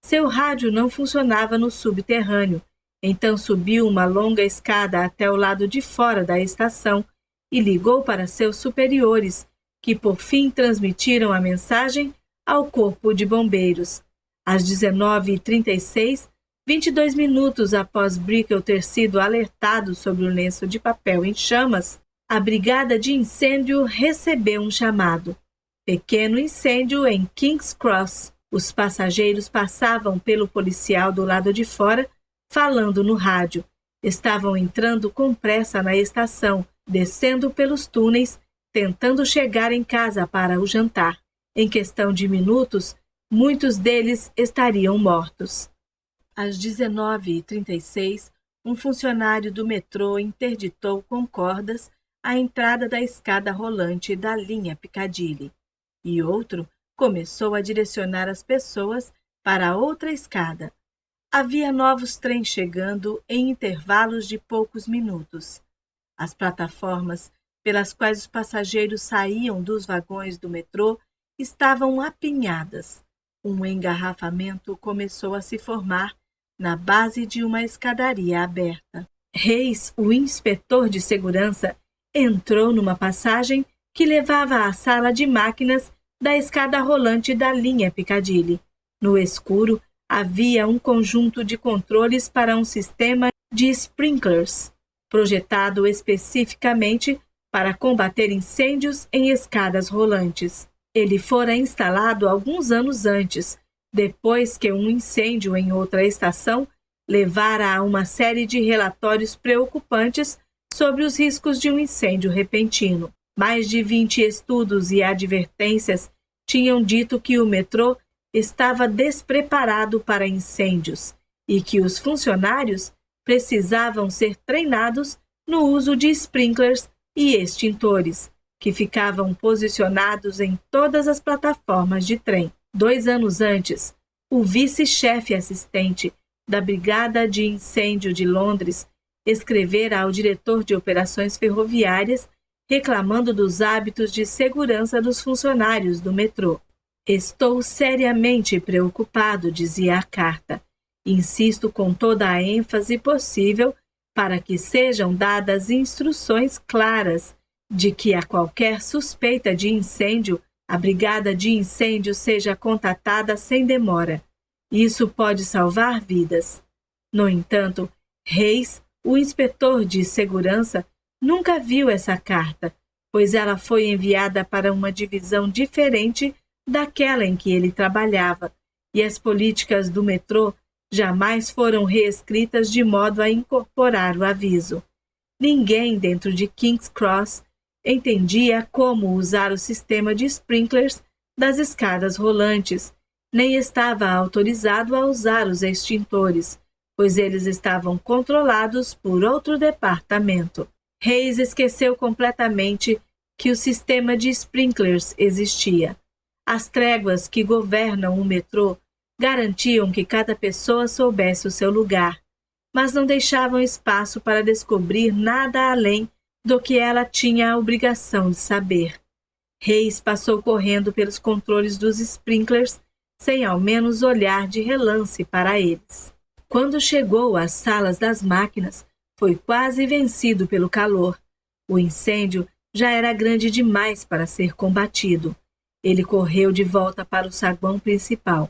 Seu rádio não funcionava no subterrâneo, então subiu uma longa escada até o lado de fora da estação e ligou para seus superiores, que por fim transmitiram a mensagem ao corpo de bombeiros. Às 19h36, 22 minutos após Brickell ter sido alertado sobre o lenço de papel em chamas, a brigada de incêndio recebeu um chamado. Pequeno incêndio em King's Cross. Os passageiros passavam pelo policial do lado de fora, falando no rádio. Estavam entrando com pressa na estação, descendo pelos túneis, tentando chegar em casa para o jantar. Em questão de minutos, muitos deles estariam mortos. Às 19h36, um funcionário do metrô interditou com cordas a entrada da escada rolante da linha Piccadilly, e outro começou a direcionar as pessoas para outra escada. Havia novos trens chegando em intervalos de poucos minutos. As plataformas pelas quais os passageiros saíam dos vagões do metrô estavam apinhadas. Um engarrafamento começou a se formar na base de uma escadaria aberta. Hayes, o inspetor de segurança, entrou numa passagem que levava à sala de máquinas da escada rolante da linha Piccadilly. No escuro, havia um conjunto de controles para um sistema de sprinklers, projetado especificamente para combater incêndios em escadas rolantes. Ele fora instalado alguns anos antes, depois que um incêndio em outra estação levara a uma série de relatórios preocupantes sobre os riscos de um incêndio repentino. Mais de 20 estudos e advertências tinham dito que o metrô estava despreparado para incêndios e que os funcionários precisavam ser treinados no uso de sprinklers e extintores, que ficavam posicionados em todas as plataformas de trem. 2 anos antes, o vice-chefe assistente da Brigada de Incêndio de Londres escrevera ao diretor de operações ferroviárias reclamando dos hábitos de segurança dos funcionários do metrô. Estou seriamente preocupado, dizia a carta. Insisto com toda a ênfase possível para que sejam dadas instruções claras de que a qualquer suspeita de incêndio, a brigada de incêndio seja contatada sem demora. Isso pode salvar vidas. No entanto, Hayes, o inspetor de segurança, nunca viu essa carta, pois ela foi enviada para uma divisão diferente daquela em que ele trabalhava, e as políticas do metrô jamais foram reescritas de modo a incorporar o aviso. Ninguém dentro de King's Cross entendia como usar o sistema de sprinklers das escadas rolantes, nem estava autorizado a usar os extintores, pois eles estavam controlados por outro departamento. Hayes esqueceu completamente que o sistema de sprinklers existia. As tréguas que governam o metrô garantiam que cada pessoa soubesse o seu lugar, mas não deixavam espaço para descobrir nada além do que ela tinha a obrigação de saber. Hayes passou correndo pelos controles dos sprinklers, sem ao menos olhar de relance para eles. Quando chegou às salas das máquinas, foi quase vencido pelo calor. O incêndio já era grande demais para ser combatido. Ele correu de volta para o saguão principal.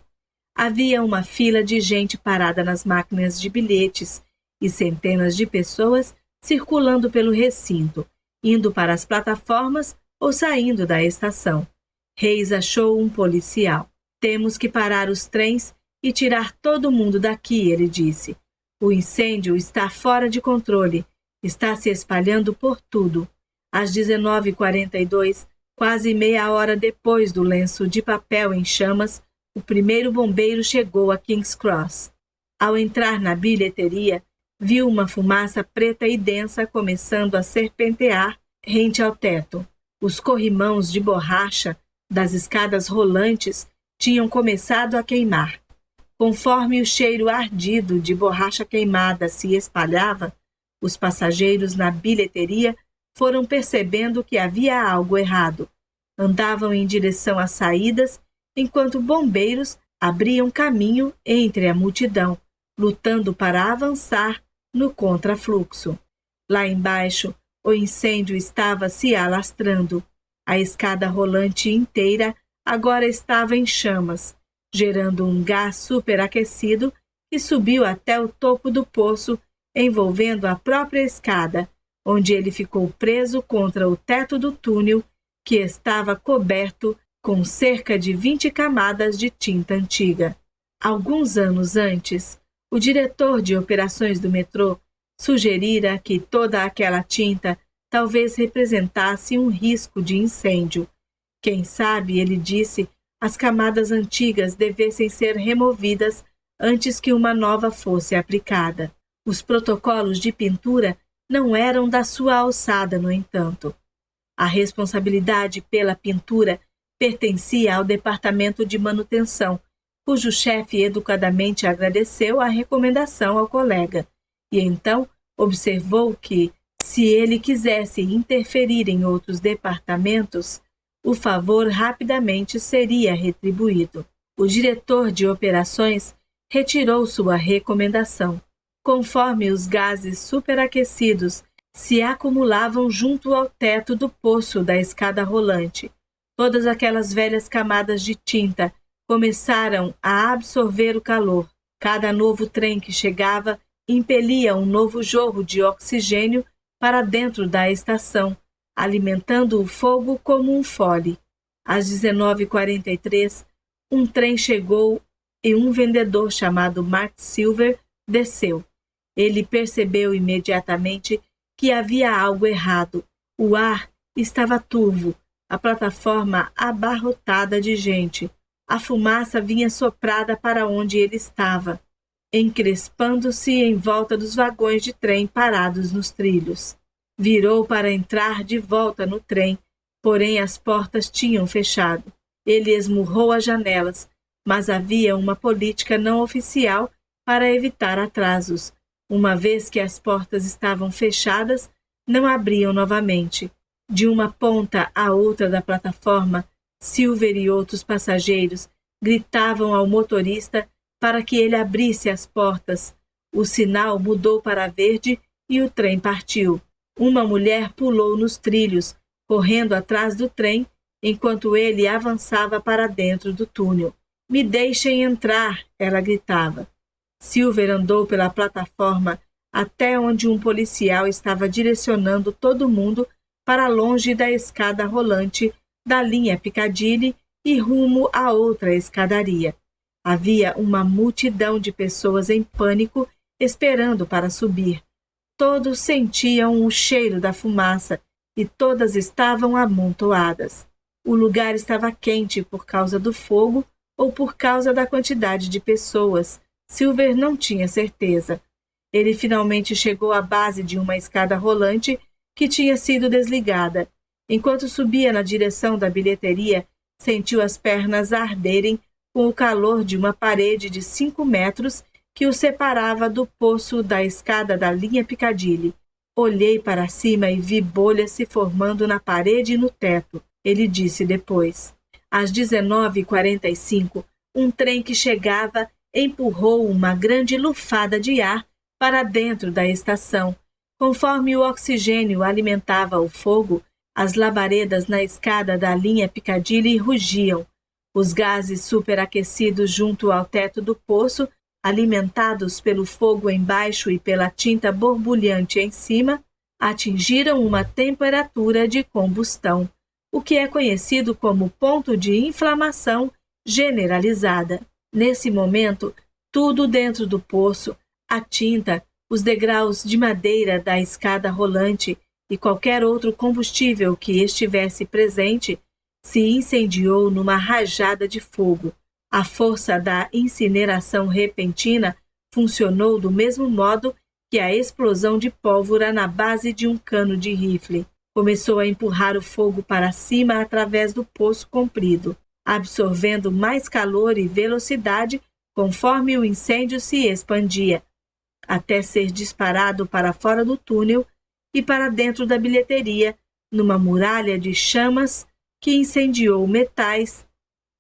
Havia uma fila de gente parada nas máquinas de bilhetes e centenas de pessoas circulando pelo recinto, indo para as plataformas ou saindo da estação. Hayes achou um policial. Temos que parar os trens e tirar todo mundo daqui, ele disse. O incêndio está fora de controle. Está se espalhando por tudo. Às 19h42, quase meia hora depois do lenço de papel em chamas, o primeiro bombeiro chegou a King's Cross. Ao entrar na bilheteria, viu uma fumaça preta e densa começando a serpentear rente ao teto. Os corrimãos de borracha das escadas rolantes tinham começado a queimar. Conforme o cheiro ardido de borracha queimada se espalhava, os passageiros na bilheteria foram percebendo que havia algo errado. Andavam em direção às saídas, enquanto bombeiros abriam caminho entre a multidão, lutando para avançar no contrafluxo. Lá embaixo, o incêndio estava se alastrando. A escada rolante inteira agora estava em chamas, gerando um gás superaquecido que subiu até o topo do poço, envolvendo a própria escada, onde ele ficou preso contra o teto do túnel, que estava coberto com cerca de 20 camadas de tinta antiga. Alguns anos antes, o diretor de operações do metrô sugerira que toda aquela tinta talvez representasse um risco de incêndio. Quem sabe, ele disse, as camadas antigas devessem ser removidas antes que uma nova fosse aplicada. Os protocolos de pintura não eram da sua alçada, no entanto. A responsabilidade pela pintura pertencia ao departamento de manutenção, cujo chefe educadamente agradeceu a recomendação ao colega, e então observou que, se ele quisesse interferir em outros departamentos, o favor rapidamente seria retribuído. O diretor de operações retirou sua recomendação. Conforme os gases superaquecidos se acumulavam junto ao teto do poço da escada rolante, todas aquelas velhas camadas de tinta começaram a absorver o calor. Cada novo trem que chegava impelia um novo jorro de oxigênio para dentro da estação, alimentando o fogo como um fole. Às 19h43, um trem chegou e um vendedor chamado Mark Silver desceu. Ele percebeu imediatamente que havia algo errado. O ar estava turvo, a plataforma abarrotada de gente. A fumaça vinha soprada para onde ele estava, encrespando-se em volta dos vagões de trem parados nos trilhos. Virou para entrar de volta no trem, porém as portas tinham fechado. Ele esmurrou as janelas, mas havia uma política não oficial para evitar atrasos. Uma vez que as portas estavam fechadas, não abriam novamente. De uma ponta à outra da plataforma, Silver e outros passageiros gritavam ao motorista para que ele abrisse as portas. O sinal mudou para verde e o trem partiu. Uma mulher pulou nos trilhos, correndo atrás do trem, enquanto ele avançava para dentro do túnel. "Me deixem entrar!" ela gritava. Silver andou pela plataforma até onde um policial estava direcionando todo mundo para longe da escada rolante da linha Piccadilly e rumo a outra escadaria. Havia uma multidão de pessoas em pânico esperando para subir. Todos sentiam o cheiro da fumaça e todas estavam amontoadas. O lugar estava quente por causa do fogo ou por causa da quantidade de pessoas. Silver não tinha certeza. Ele finalmente chegou à base de uma escada rolante que tinha sido desligada. Enquanto subia na direção da bilheteria, sentiu as pernas arderem com o calor de uma parede de 5 metros que o separava do poço da escada da linha Piccadilly. Olhei para cima e vi bolhas se formando na parede e no teto, ele disse depois. Às 19h45, um trem que chegava empurrou uma grande lufada de ar para dentro da estação. Conforme o oxigênio alimentava o fogo, as labaredas na escada da linha Piccadilly rugiam. Os gases superaquecidos junto ao teto do poço, alimentados pelo fogo embaixo e pela tinta borbulhante em cima, atingiram uma temperatura de combustão, o que é conhecido como ponto de inflamação generalizada. Nesse momento, tudo dentro do poço, a tinta, os degraus de madeira da escada rolante e qualquer outro combustível que estivesse presente, se incendiou numa rajada de fogo. A força da incineração repentina funcionou do mesmo modo que a explosão de pólvora na base de um cano de rifle. Começou a empurrar o fogo para cima através do poço comprido, absorvendo mais calor e velocidade conforme o incêndio se expandia, até ser disparado para fora do túnel e para dentro da bilheteria, numa muralha de chamas que incendiou metais,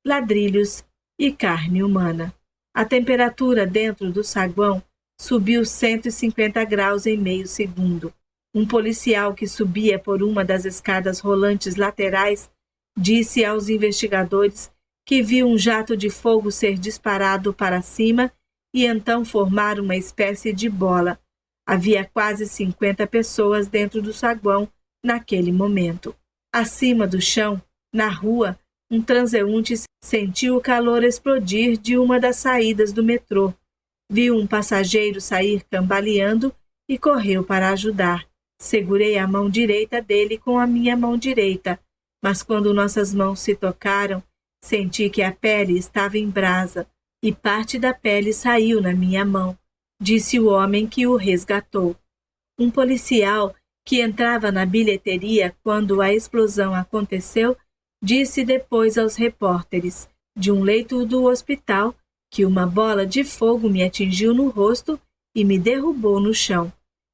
ladrilhos e carne humana. A temperatura dentro do saguão subiu 150 graus em meio segundo. Um policial que subia por uma das escadas rolantes laterais disse aos investigadores que viu um jato de fogo ser disparado para cima e então formar uma espécie de bola. Havia quase 50 pessoas dentro do saguão naquele momento. Acima do chão, na rua, um transeunte sentiu o calor explodir de uma das saídas do metrô. Viu um passageiro sair cambaleando e correu para ajudar. Segurei a mão direita dele com a minha mão direita, mas quando nossas mãos se tocaram, senti que a pele estava em brasa e parte da pele saiu na minha mão, disse o homem que o resgatou. Um policial que entrava na bilheteria quando a explosão aconteceu disse depois aos repórteres, de um leito do hospital, que uma bola de fogo me atingiu no rosto e me derrubou no chão.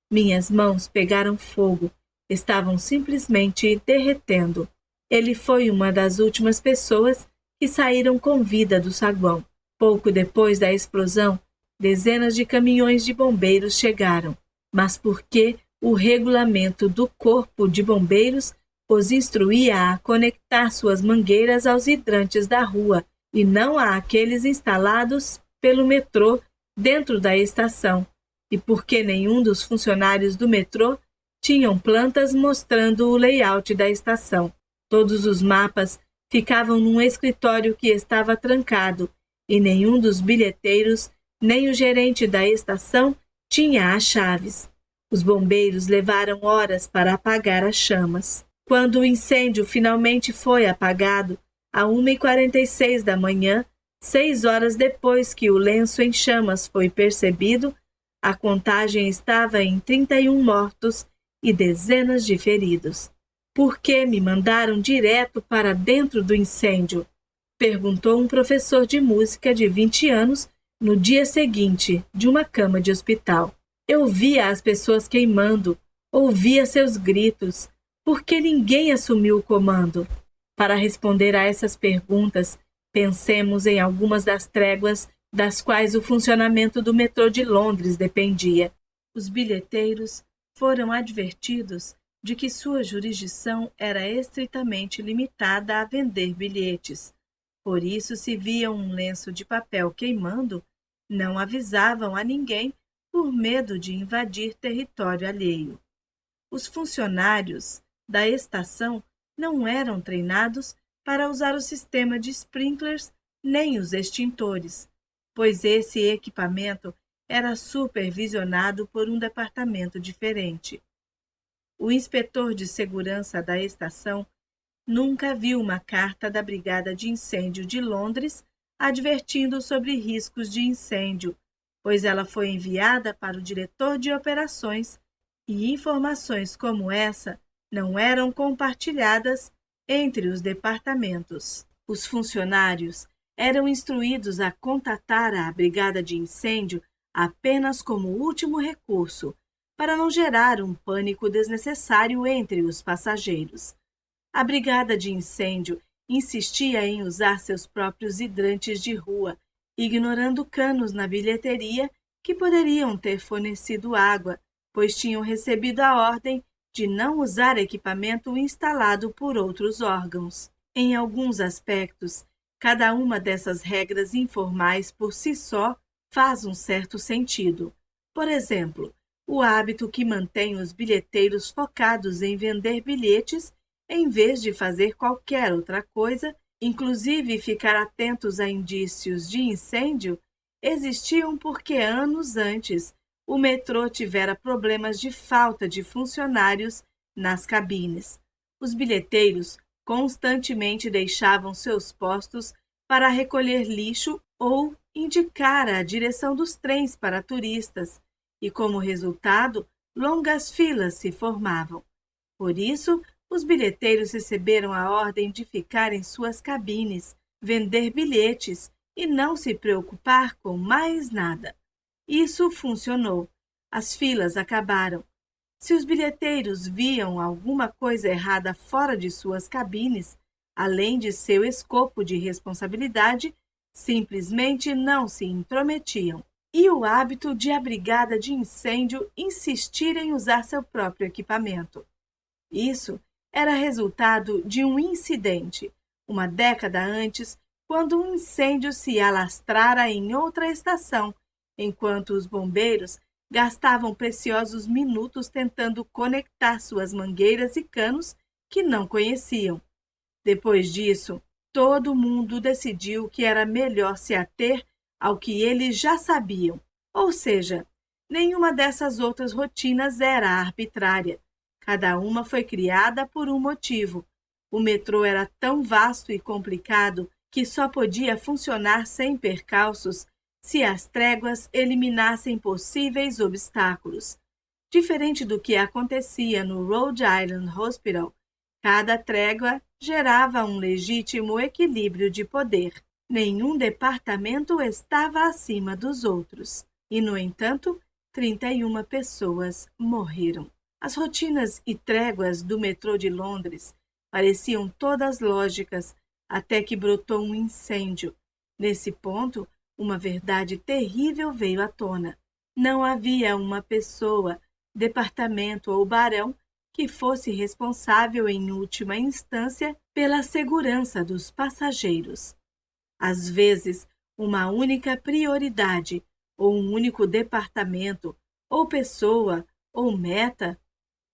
Minhas mãos pegaram fogo, estavam simplesmente derretendo. Ele foi uma das últimas pessoas que saíram com vida do saguão. Pouco depois da explosão, dezenas de caminhões de bombeiros chegaram, mas porque o regulamento do Corpo de Bombeiros os instruía a conectar suas mangueiras aos hidrantes da rua e não àqueles instalados pelo metrô dentro da estação, e porque nenhum dos funcionários do metrô tinham plantas mostrando o layout da estação. Todos os mapas ficavam num escritório que estava trancado, e nenhum dos bilheteiros, nem o gerente da estação, tinha as chaves. Os bombeiros levaram horas para apagar as chamas. Quando o incêndio finalmente foi apagado, a 1h46 da manhã, 6 horas depois que o lenço em chamas foi percebido, a contagem estava em 31 mortos e dezenas de feridos. Por que me mandaram direto para dentro do incêndio? Perguntou um professor de música de 20 anos no dia seguinte, de uma cama de hospital. Eu via as pessoas queimando, ouvia seus gritos. Por que ninguém assumiu o comando? Para responder a essas perguntas, pensemos em algumas das tréguas das quais o funcionamento do metrô de Londres dependia. Os bilheteiros foram advertidos de que sua jurisdição era estritamente limitada a vender bilhetes. Por isso, se viam um lenço de papel queimando, não avisavam a ninguém por medo de invadir território alheio. Os funcionários da estação não eram treinados para usar o sistema de sprinklers nem os extintores, pois esse equipamento era supervisionado por um departamento diferente. O inspetor de segurança da estação nunca viu uma carta da Brigada de Incêndio de Londres advertindo sobre riscos de incêndio, pois ela foi enviada para o diretor de operações e informações como essa não eram compartilhadas entre os departamentos. Os funcionários eram instruídos a contatar a Brigada de Incêndio apenas como último recurso, para não gerar um pânico desnecessário entre os passageiros. A Brigada de Incêndio insistia em usar seus próprios hidrantes de rua, ignorando canos na bilheteria que poderiam ter fornecido água, pois tinham recebido a ordem de não usar equipamento instalado por outros órgãos. Em alguns aspectos, cada uma dessas regras informais por si só faz um certo sentido. Por exemplo, o hábito que mantém os bilheteiros focados em vender bilhetes em vez de fazer qualquer outra coisa, inclusive ficar atentos a indícios de incêndio, existiam porque anos antes o metrô tivera problemas de falta de funcionários nas cabines. Os bilheteiros constantemente deixavam seus postos para recolher lixo ou indicar a direção dos trens para turistas, e como resultado, longas filas se formavam. Por isso, os bilheteiros receberam a ordem de ficar em suas cabines, vender bilhetes e não se preocupar com mais nada. Isso funcionou. As filas acabaram. Se os bilheteiros viam alguma coisa errada fora de suas cabines, além de seu escopo de responsabilidade, simplesmente não se intrometiam. E o hábito de a Brigada de Incêndio insistir em usar seu próprio equipamento. Isso era resultado de um incidente, uma década antes, quando um incêndio se alastrara em outra estação, enquanto os bombeiros gastavam preciosos minutos tentando conectar suas mangueiras e canos que não conheciam. Depois disso, todo mundo decidiu que era melhor se ater ao que eles já sabiam, ou seja, nenhuma dessas outras rotinas era arbitrária. Cada uma foi criada por um motivo. O metrô era tão vasto e complicado que só podia funcionar sem percalços se as tréguas eliminassem possíveis obstáculos. Diferente do que acontecia no Rhode Island Hospital, cada trégua gerava um legítimo equilíbrio de poder. Nenhum departamento estava acima dos outros. E, no entanto, 31 pessoas morreram. As rotinas e tréguas do metrô de Londres pareciam todas lógicas, até que brotou um incêndio. Nesse ponto, uma verdade terrível veio à tona. Não havia uma pessoa, departamento ou barão que fosse responsável em última instância pela segurança dos passageiros. Às vezes, uma única prioridade, ou um único departamento, ou pessoa, ou meta,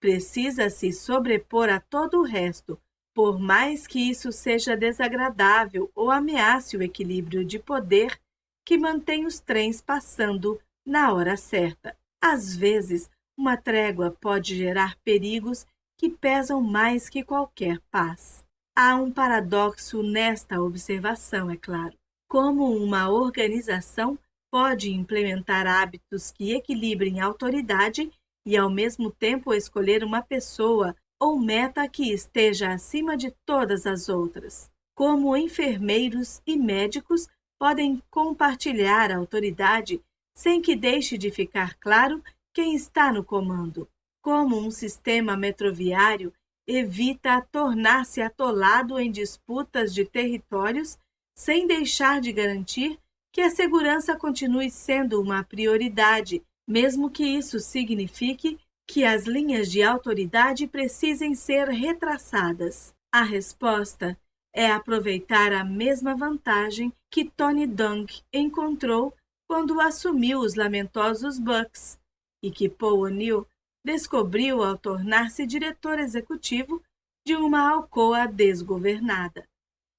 precisa se sobrepor a todo o resto, por mais que isso seja desagradável ou ameace o equilíbrio de poder que mantém os trens passando na hora certa. Às vezes, uma trégua pode gerar perigos que pesam mais que qualquer paz. Há um paradoxo nesta observação, é claro. Como uma organização pode implementar hábitos que equilibrem a autoridade e, ao mesmo tempo, escolher uma pessoa ou meta que esteja acima de todas as outras? Como enfermeiros e médicos podem compartilhar a autoridade sem que deixe de ficar claro quem está no comando? Como um sistema metroviário evita tornar-se atolado em disputas de territórios sem deixar de garantir que a segurança continue sendo uma prioridade, mesmo que isso signifique que as linhas de autoridade precisem ser retraçadas? A resposta é aproveitar a mesma vantagem que Tony Dunk encontrou quando assumiu os lamentosos Bucks e que Paul O'Neill descobriu ao tornar-se diretor executivo de uma Alcoa desgovernada.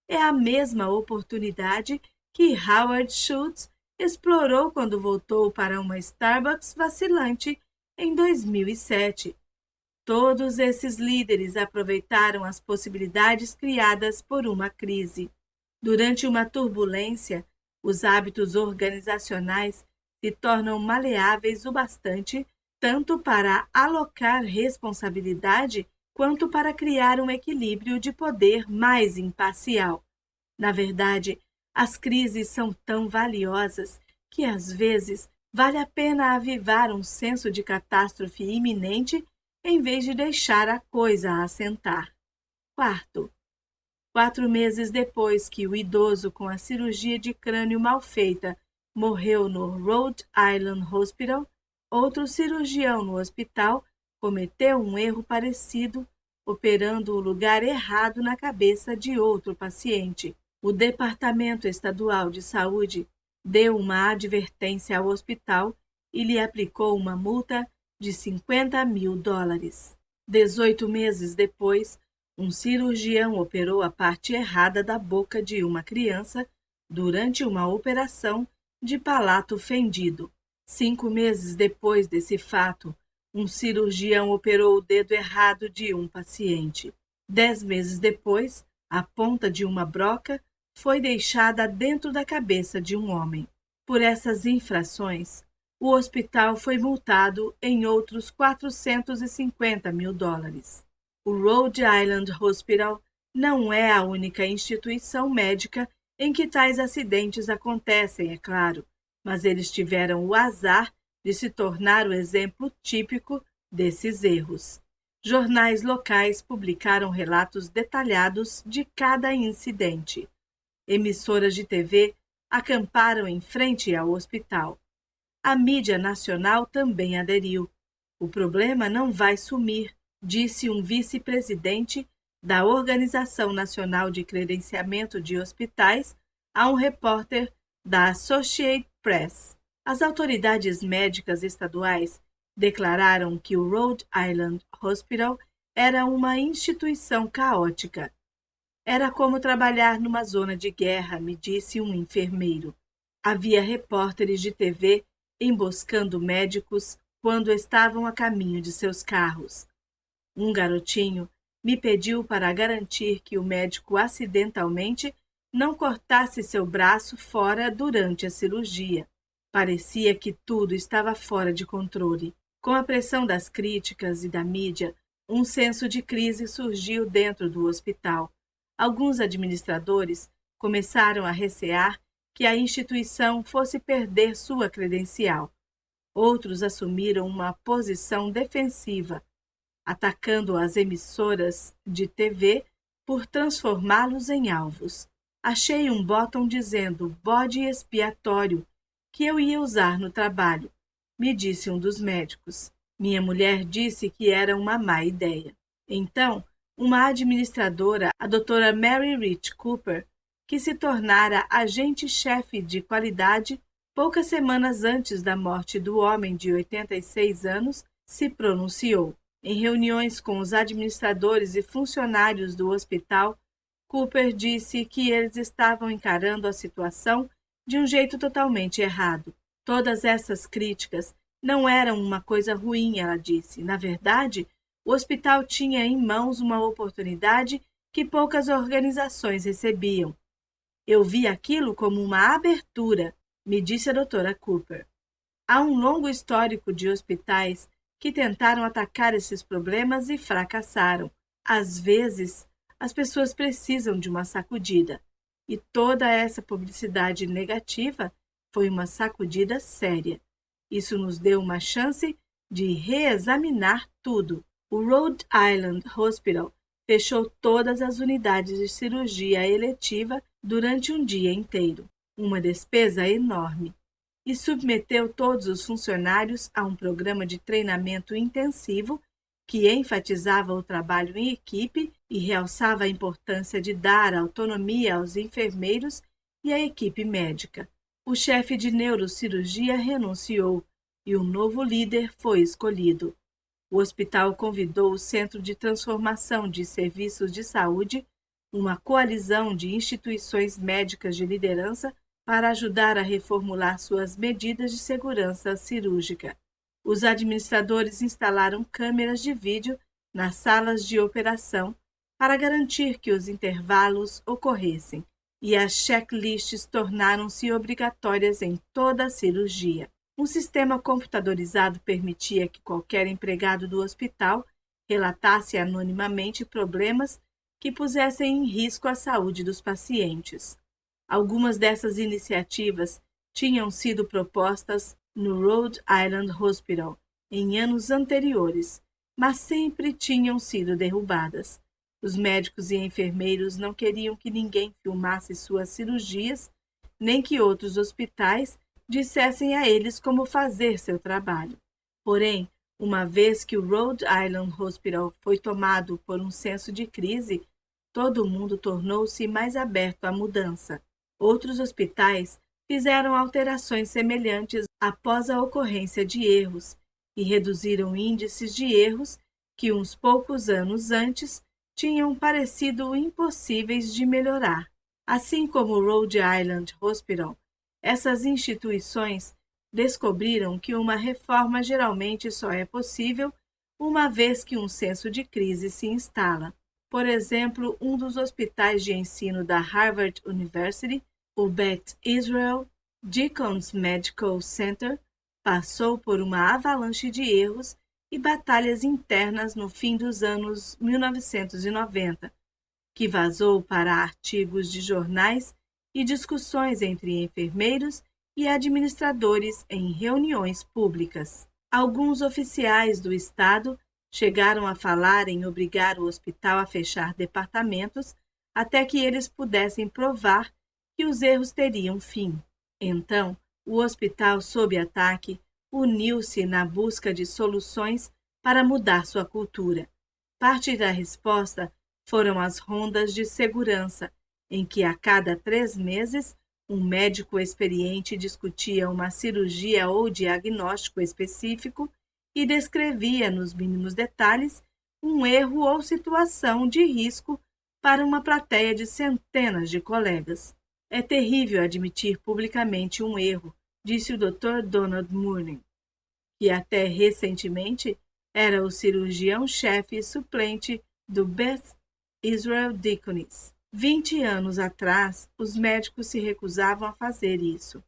É a mesma oportunidade que Howard Schultz explorou quando voltou para uma Starbucks vacilante em 2007. Todos esses líderes aproveitaram as possibilidades criadas por uma crise. Durante uma turbulência, os hábitos organizacionais se tornam maleáveis o bastante tanto para alocar responsabilidade quanto para criar um equilíbrio de poder mais imparcial. Na verdade, as crises são tão valiosas que, às vezes, vale a pena avivar um senso de catástrofe iminente em vez de deixar a coisa assentar. Quarto, 4 meses depois que o idoso com a cirurgia de crânio mal feita morreu no Rhode Island Hospital, outro cirurgião no hospital cometeu um erro parecido, operando o lugar errado na cabeça de outro paciente. O Departamento Estadual de Saúde deu uma advertência ao hospital e lhe aplicou uma multa de $50.000. 18 meses depois, um cirurgião operou a parte errada da boca de uma criança durante uma operação de palato fendido. 5 meses depois desse fato, um cirurgião operou o dedo errado de um paciente. 10 meses depois, a ponta de uma broca foi deixada dentro da cabeça de um homem. Por essas infrações, o hospital foi multado em outros $450.000. O Rhode Island Hospital não é a única instituição médica em que tais acidentes acontecem, é claro, mas eles tiveram o azar de se tornar o exemplo típico desses erros. Jornais locais publicaram relatos detalhados de cada incidente. Emissoras de TV acamparam em frente ao hospital. A mídia nacional também aderiu. O problema não vai sumir, disse um vice-presidente da Organização Nacional de Credenciamento de Hospitais a um repórter da Associated Press. As autoridades médicas estaduais declararam que o Rhode Island Hospital era uma instituição caótica. Era como trabalhar numa zona de guerra, me disse um enfermeiro. Havia repórteres de TV emboscando médicos quando estavam a caminho de seus carros. Um garotinho me pediu para garantir que o médico acidentalmente não cortasse seu braço fora durante a cirurgia. Parecia que tudo estava fora de controle. Com a pressão das críticas e da mídia, um senso de crise surgiu dentro do hospital. Alguns administradores começaram a recear que a instituição fosse perder sua credencial. Outros assumiram uma posição defensiva, atacando as emissoras de TV por transformá-los em alvos. Achei um botão dizendo bode expiatório que eu ia usar no trabalho, me disse um dos médicos. Minha mulher disse que era uma má ideia. Então, uma administradora, a doutora Mary Rich Cooper, que se tornara agente-chefe de qualidade poucas semanas antes da morte do homem de 86 anos, se pronunciou. Em reuniões com os administradores e funcionários do hospital, Cooper disse que eles estavam encarando a situação de um jeito totalmente errado. Todas essas críticas não eram uma coisa ruim, ela disse. Na verdade, o hospital tinha em mãos uma oportunidade que poucas organizações recebiam. Eu vi aquilo como uma abertura, me disse a doutora Cooper. Há um longo histórico de hospitais que tentaram atacar esses problemas e fracassaram. Às vezes, as pessoas precisam de uma sacudida. E toda essa publicidade negativa foi uma sacudida séria. Isso nos deu uma chance de reexaminar tudo. O Rhode Island Hospital fechou todas as unidades de cirurgia eletiva durante um dia inteiro, uma despesa enorme, e submeteu todos os funcionários a um programa de treinamento intensivo que enfatizava o trabalho em equipe e realçava a importância de dar autonomia aos enfermeiros e à equipe médica. O chefe de neurocirurgia renunciou e um novo líder foi escolhido. O hospital convidou o Centro de Transformação de Serviços de Saúde, uma coalizão de instituições médicas de liderança, para ajudar a reformular suas medidas de segurança cirúrgica. Os administradores instalaram câmeras de vídeo nas salas de operação para garantir que os intervalos ocorressem, e as checklists tornaram-se obrigatórias em toda a cirurgia. Um sistema computadorizado permitia que qualquer empregado do hospital relatasse anonimamente problemas que pusessem em risco a saúde dos pacientes. Algumas dessas iniciativas tinham sido propostas no Rhode Island Hospital em anos anteriores, mas sempre tinham sido derrubadas. Os médicos e enfermeiros não queriam que ninguém filmasse suas cirurgias, nem que outros hospitais dissessem a eles como fazer seu trabalho. Porém, uma vez que o Rhode Island Hospital foi tomado por um senso de crise, todo mundo tornou-se mais aberto à mudança. Outros hospitais fizeram alterações semelhantes após a ocorrência de erros e reduziram índices de erros que uns poucos anos antes tinham parecido impossíveis de melhorar. Assim como o Rhode Island Hospital, essas instituições descobriram que uma reforma geralmente só é possível uma vez que um senso de crise se instala. Por exemplo, um dos hospitais de ensino da Harvard University, o Beth Israel Deaconess Medical Center, passou por uma avalanche de erros e batalhas internas no fim dos anos 1990, que vazou para artigos de jornais e discussões entre enfermeiros e administradores em reuniões públicas. Alguns oficiais do Estado chegaram a falar em obrigar o hospital a fechar departamentos até que eles pudessem provar que os erros teriam fim. Então, o hospital sob ataque uniu-se na busca de soluções para mudar sua cultura. Parte da resposta foram as rondas de segurança, em que a cada 3 meses um médico experiente discutia uma cirurgia ou diagnóstico específico e descrevia nos mínimos detalhes um erro ou situação de risco para uma plateia de centenas de colegas. É terrível admitir publicamente um erro, disse o Dr. Donald Mourning, que até recentemente era o cirurgião-chefe suplente do Beth Israel Deaconess. 20 anos atrás, os médicos se recusavam a fazer isso,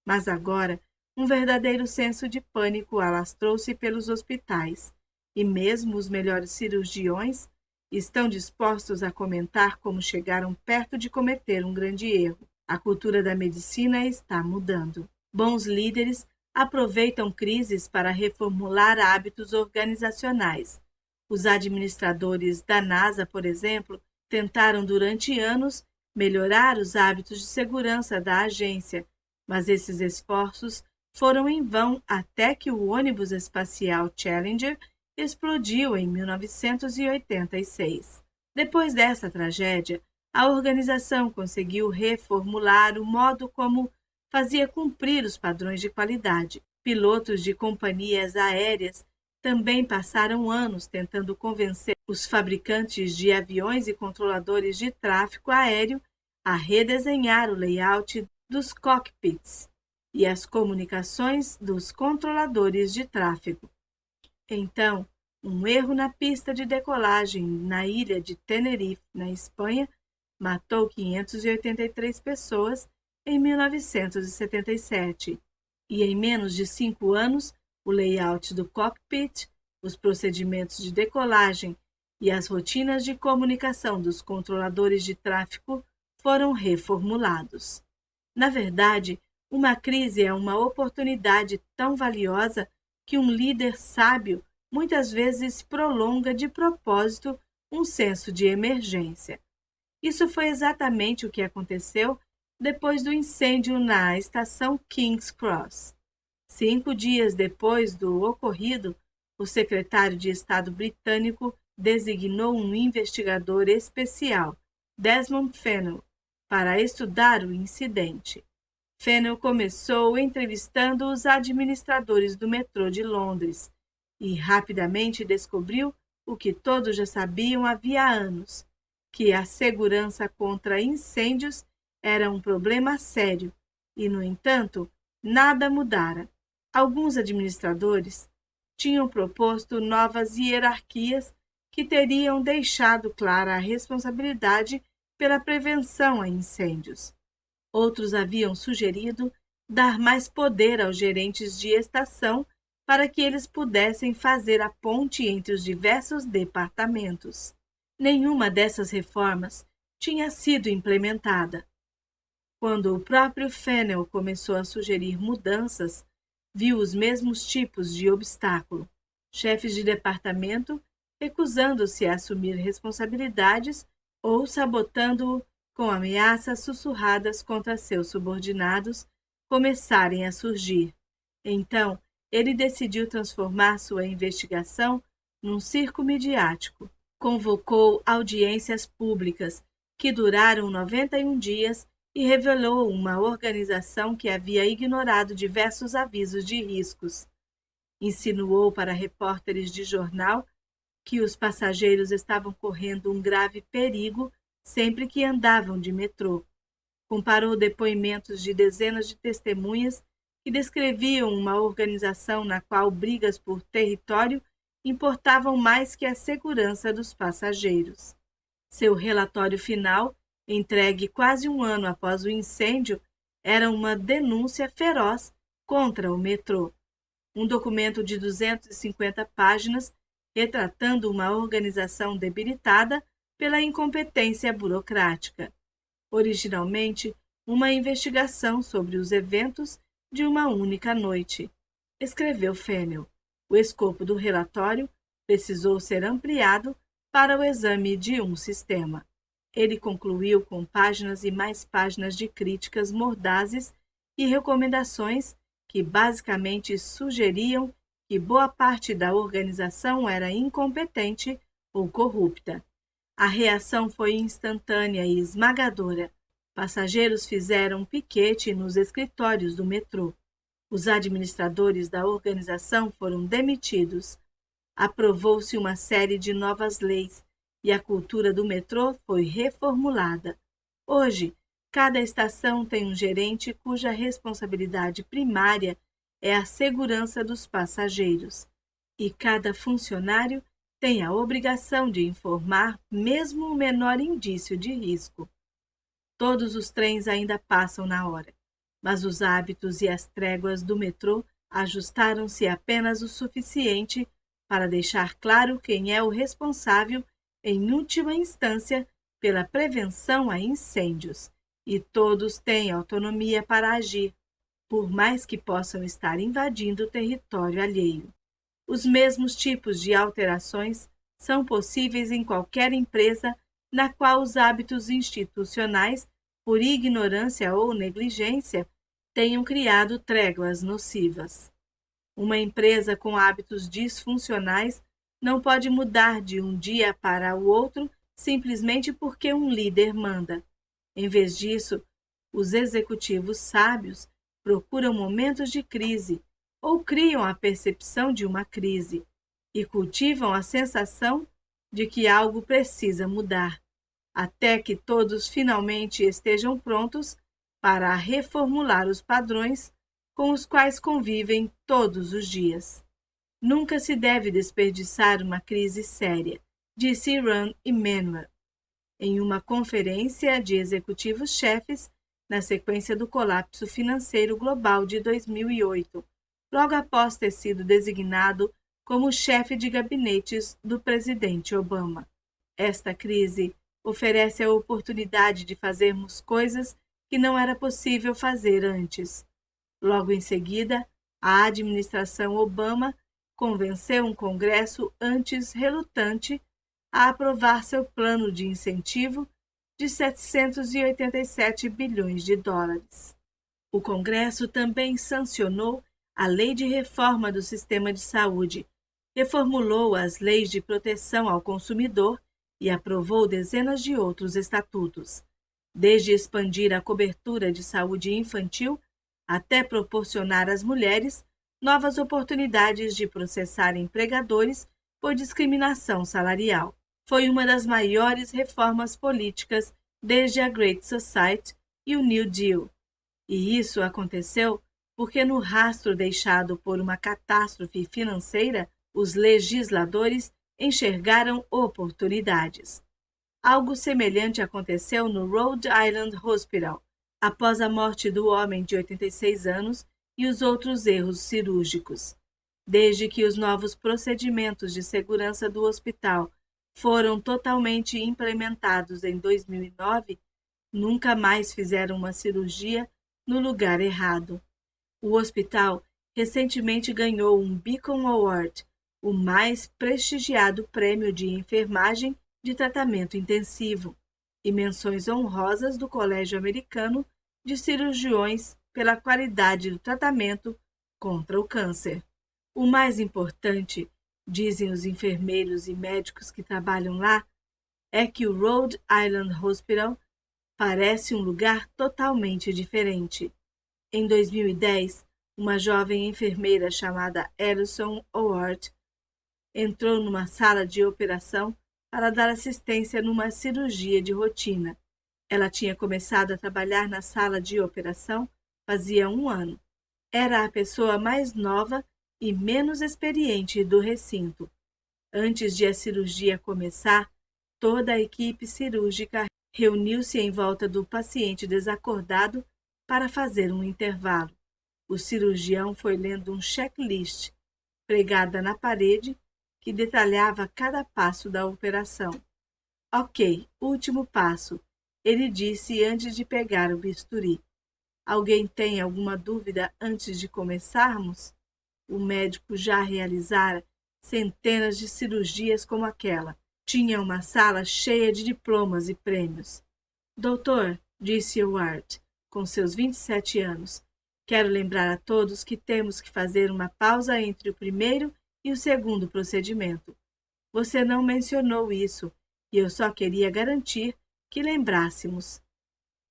mas agora um verdadeiro senso de pânico alastrou-se pelos hospitais, e mesmo os melhores cirurgiões estão dispostos a comentar como chegaram perto de cometer um grande erro. A cultura da medicina está mudando. Bons líderes aproveitam crises para reformular hábitos organizacionais. Os administradores da NASA, por exemplo, tentaram durante anos melhorar os hábitos de segurança da agência, mas esses esforços foram em vão até que o ônibus espacial Challenger explodiu em 1986. Depois dessa tragédia, a organização conseguiu reformular o modo como fazia cumprir os padrões de qualidade. Pilotos de companhias aéreas também passaram anos tentando convencer os fabricantes de aviões e controladores de tráfego aéreo a redesenhar o layout dos cockpits e as comunicações dos controladores de tráfego. Então, um erro na pista de decolagem na ilha de Tenerife, na Espanha, matou 583 pessoas em 1977, e em menos de 5 anos, o layout do cockpit, os procedimentos de decolagem e as rotinas de comunicação dos controladores de tráfego foram reformulados. Na verdade, uma crise é uma oportunidade tão valiosa que um líder sábio muitas vezes prolonga de propósito um senso de emergência. Isso foi exatamente o que aconteceu depois do incêndio na estação King's Cross. 5 dias depois do ocorrido, o secretário de Estado britânico designou um investigador especial, Desmond Fennell, para estudar o incidente. Fennell começou entrevistando os administradores do metrô de Londres e rapidamente descobriu o que todos já sabiam havia anos, que a segurança contra incêndios era um problema sério e, no entanto, nada mudara. Alguns administradores tinham proposto novas hierarquias que teriam deixado clara a responsabilidade pela prevenção a incêndios. Outros haviam sugerido dar mais poder aos gerentes de estação para que eles pudessem fazer a ponte entre os diversos departamentos. Nenhuma dessas reformas tinha sido implementada. Quando o próprio Fennell começou a sugerir mudanças, viu os mesmos tipos de obstáculo. Chefes de departamento recusando-se a assumir responsabilidades ou sabotando-o com ameaças sussurradas contra seus subordinados começarem a surgir. Então, ele decidiu transformar sua investigação num circo midiático. Convocou audiências públicas que duraram 91 dias e revelou uma organização que havia ignorado diversos avisos de riscos. Insinuou para repórteres de jornal que os passageiros estavam correndo um grave perigo sempre que andavam de metrô. Comparou depoimentos de dezenas de testemunhas que descreviam uma organização na qual brigas por território importavam mais que a segurança dos passageiros. Seu relatório final, entregue quase um ano após o incêndio, era uma denúncia feroz contra o metrô. Um documento de 250 páginas retratando uma organização debilitada pela incompetência burocrática. Originalmente, uma investigação sobre os eventos de uma única noite. Escreveu Fennell. O escopo do relatório precisou ser ampliado para o exame de um sistema. Ele concluiu com páginas e mais páginas de críticas mordazes e recomendações que basicamente sugeriam que boa parte da organização era incompetente ou corrupta. A reação foi instantânea e esmagadora. Passageiros fizeram piquete nos escritórios do metrô. Os administradores da organização foram demitidos. Aprovou-se uma série de novas leis e a cultura do metrô foi reformulada. Hoje, cada estação tem um gerente cuja responsabilidade primária é a segurança dos passageiros, e cada funcionário tem a obrigação de informar mesmo o menor indício de risco. Todos os trens ainda passam na hora, mas os hábitos e as tréguas do metrô ajustaram-se apenas o suficiente para deixar claro quem é o responsável, em última instância, pela prevenção a incêndios, e todos têm autonomia para agir, por mais que possam estar invadindo o território alheio. Os mesmos tipos de alterações são possíveis em qualquer empresa na qual os hábitos institucionais, por ignorância ou negligência, tenham criado tréguas nocivas. Uma empresa com hábitos disfuncionais não pode mudar de um dia para o outro simplesmente porque um líder manda. Em vez disso, os executivos sábios procuram momentos de crise ou criam a percepção de uma crise e cultivam a sensação de que algo precisa mudar, até que todos finalmente estejam prontos para reformular os padrões com os quais convivem todos os dias. Nunca se deve desperdiçar uma crise séria, disse Ron Emanuel, em uma conferência de executivos-chefes na sequência do colapso financeiro global de 2008, logo após ter sido designado como chefe de gabinetes do presidente Obama. Esta crise oferece a oportunidade de fazermos coisas que não era possível fazer antes. Logo em seguida, a administração Obama convenceu um Congresso antes relutante a aprovar seu plano de incentivo de 787 bilhões de dólares. O Congresso também sancionou a Lei de Reforma do Sistema de Saúde, reformulou as leis de proteção ao consumidor e aprovou dezenas de outros estatutos, desde expandir a cobertura de saúde infantil até proporcionar às mulheres novas oportunidades de processar empregadores por discriminação salarial. Foi uma das maiores reformas políticas desde a Great Society e o New Deal. E isso aconteceu porque, no rastro deixado por uma catástrofe financeira, os legisladores enxergaram oportunidades. Algo semelhante aconteceu no Rhode Island Hospital, após a morte do homem de 86 anos e os outros erros cirúrgicos. Desde que os novos procedimentos de segurança do hospital foram totalmente implementados em 2009, nunca mais fizeram uma cirurgia no lugar errado. O hospital recentemente ganhou um Beacon Award, o mais prestigiado prêmio de enfermagem de tratamento intensivo, e menções honrosas do Colégio Americano de Cirurgiões pela qualidade do tratamento contra o câncer. O mais importante, dizem os enfermeiros e médicos que trabalham lá, é que o Rhode Island Hospital parece um lugar totalmente diferente. Em 2010, uma jovem enfermeira chamada Alison Howard entrou numa sala de operação para dar assistência numa cirurgia de rotina. Ela tinha começado a trabalhar na sala de operação fazia 1 ano. Era a pessoa mais nova e menos experiente do recinto. Antes de a cirurgia começar, toda a equipe cirúrgica reuniu-se em volta do paciente desacordado para fazer um intervalo. O cirurgião foi lendo um checklist pregada na parede que detalhava cada passo da operação. Ok, último passo, ele disse antes de pegar o bisturi. Alguém tem alguma dúvida antes de começarmos? O médico já realizara centenas de cirurgias como aquela. Tinha uma sala cheia de diplomas e prêmios. Doutor, disse Howard, com seus 27 anos, quero lembrar a todos que temos que fazer uma pausa entre o primeiro e o segundo procedimento. Você não mencionou isso, e eu só queria garantir que lembrássemos.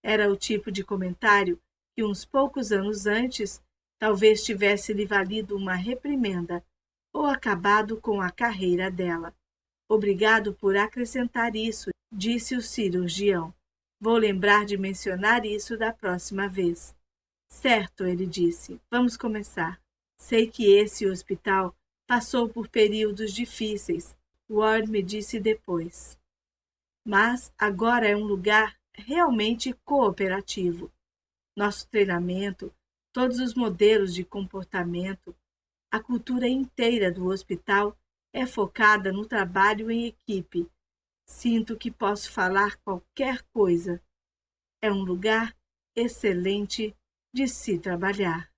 Era o tipo de comentário que uns poucos anos antes talvez tivesse lhe valido uma reprimenda ou acabado com a carreira dela. Obrigado por acrescentar isso, disse o cirurgião. Vou lembrar de mencionar isso da próxima vez. Certo, ele disse. Vamos começar. Sei que esse hospital passou por períodos difíceis, Ward me disse depois. Mas agora é um lugar realmente cooperativo. Nosso treinamento, todos os modelos de comportamento, a cultura inteira do hospital é focada no trabalho em equipe. Sinto que posso falar qualquer coisa. É um lugar excelente de se trabalhar.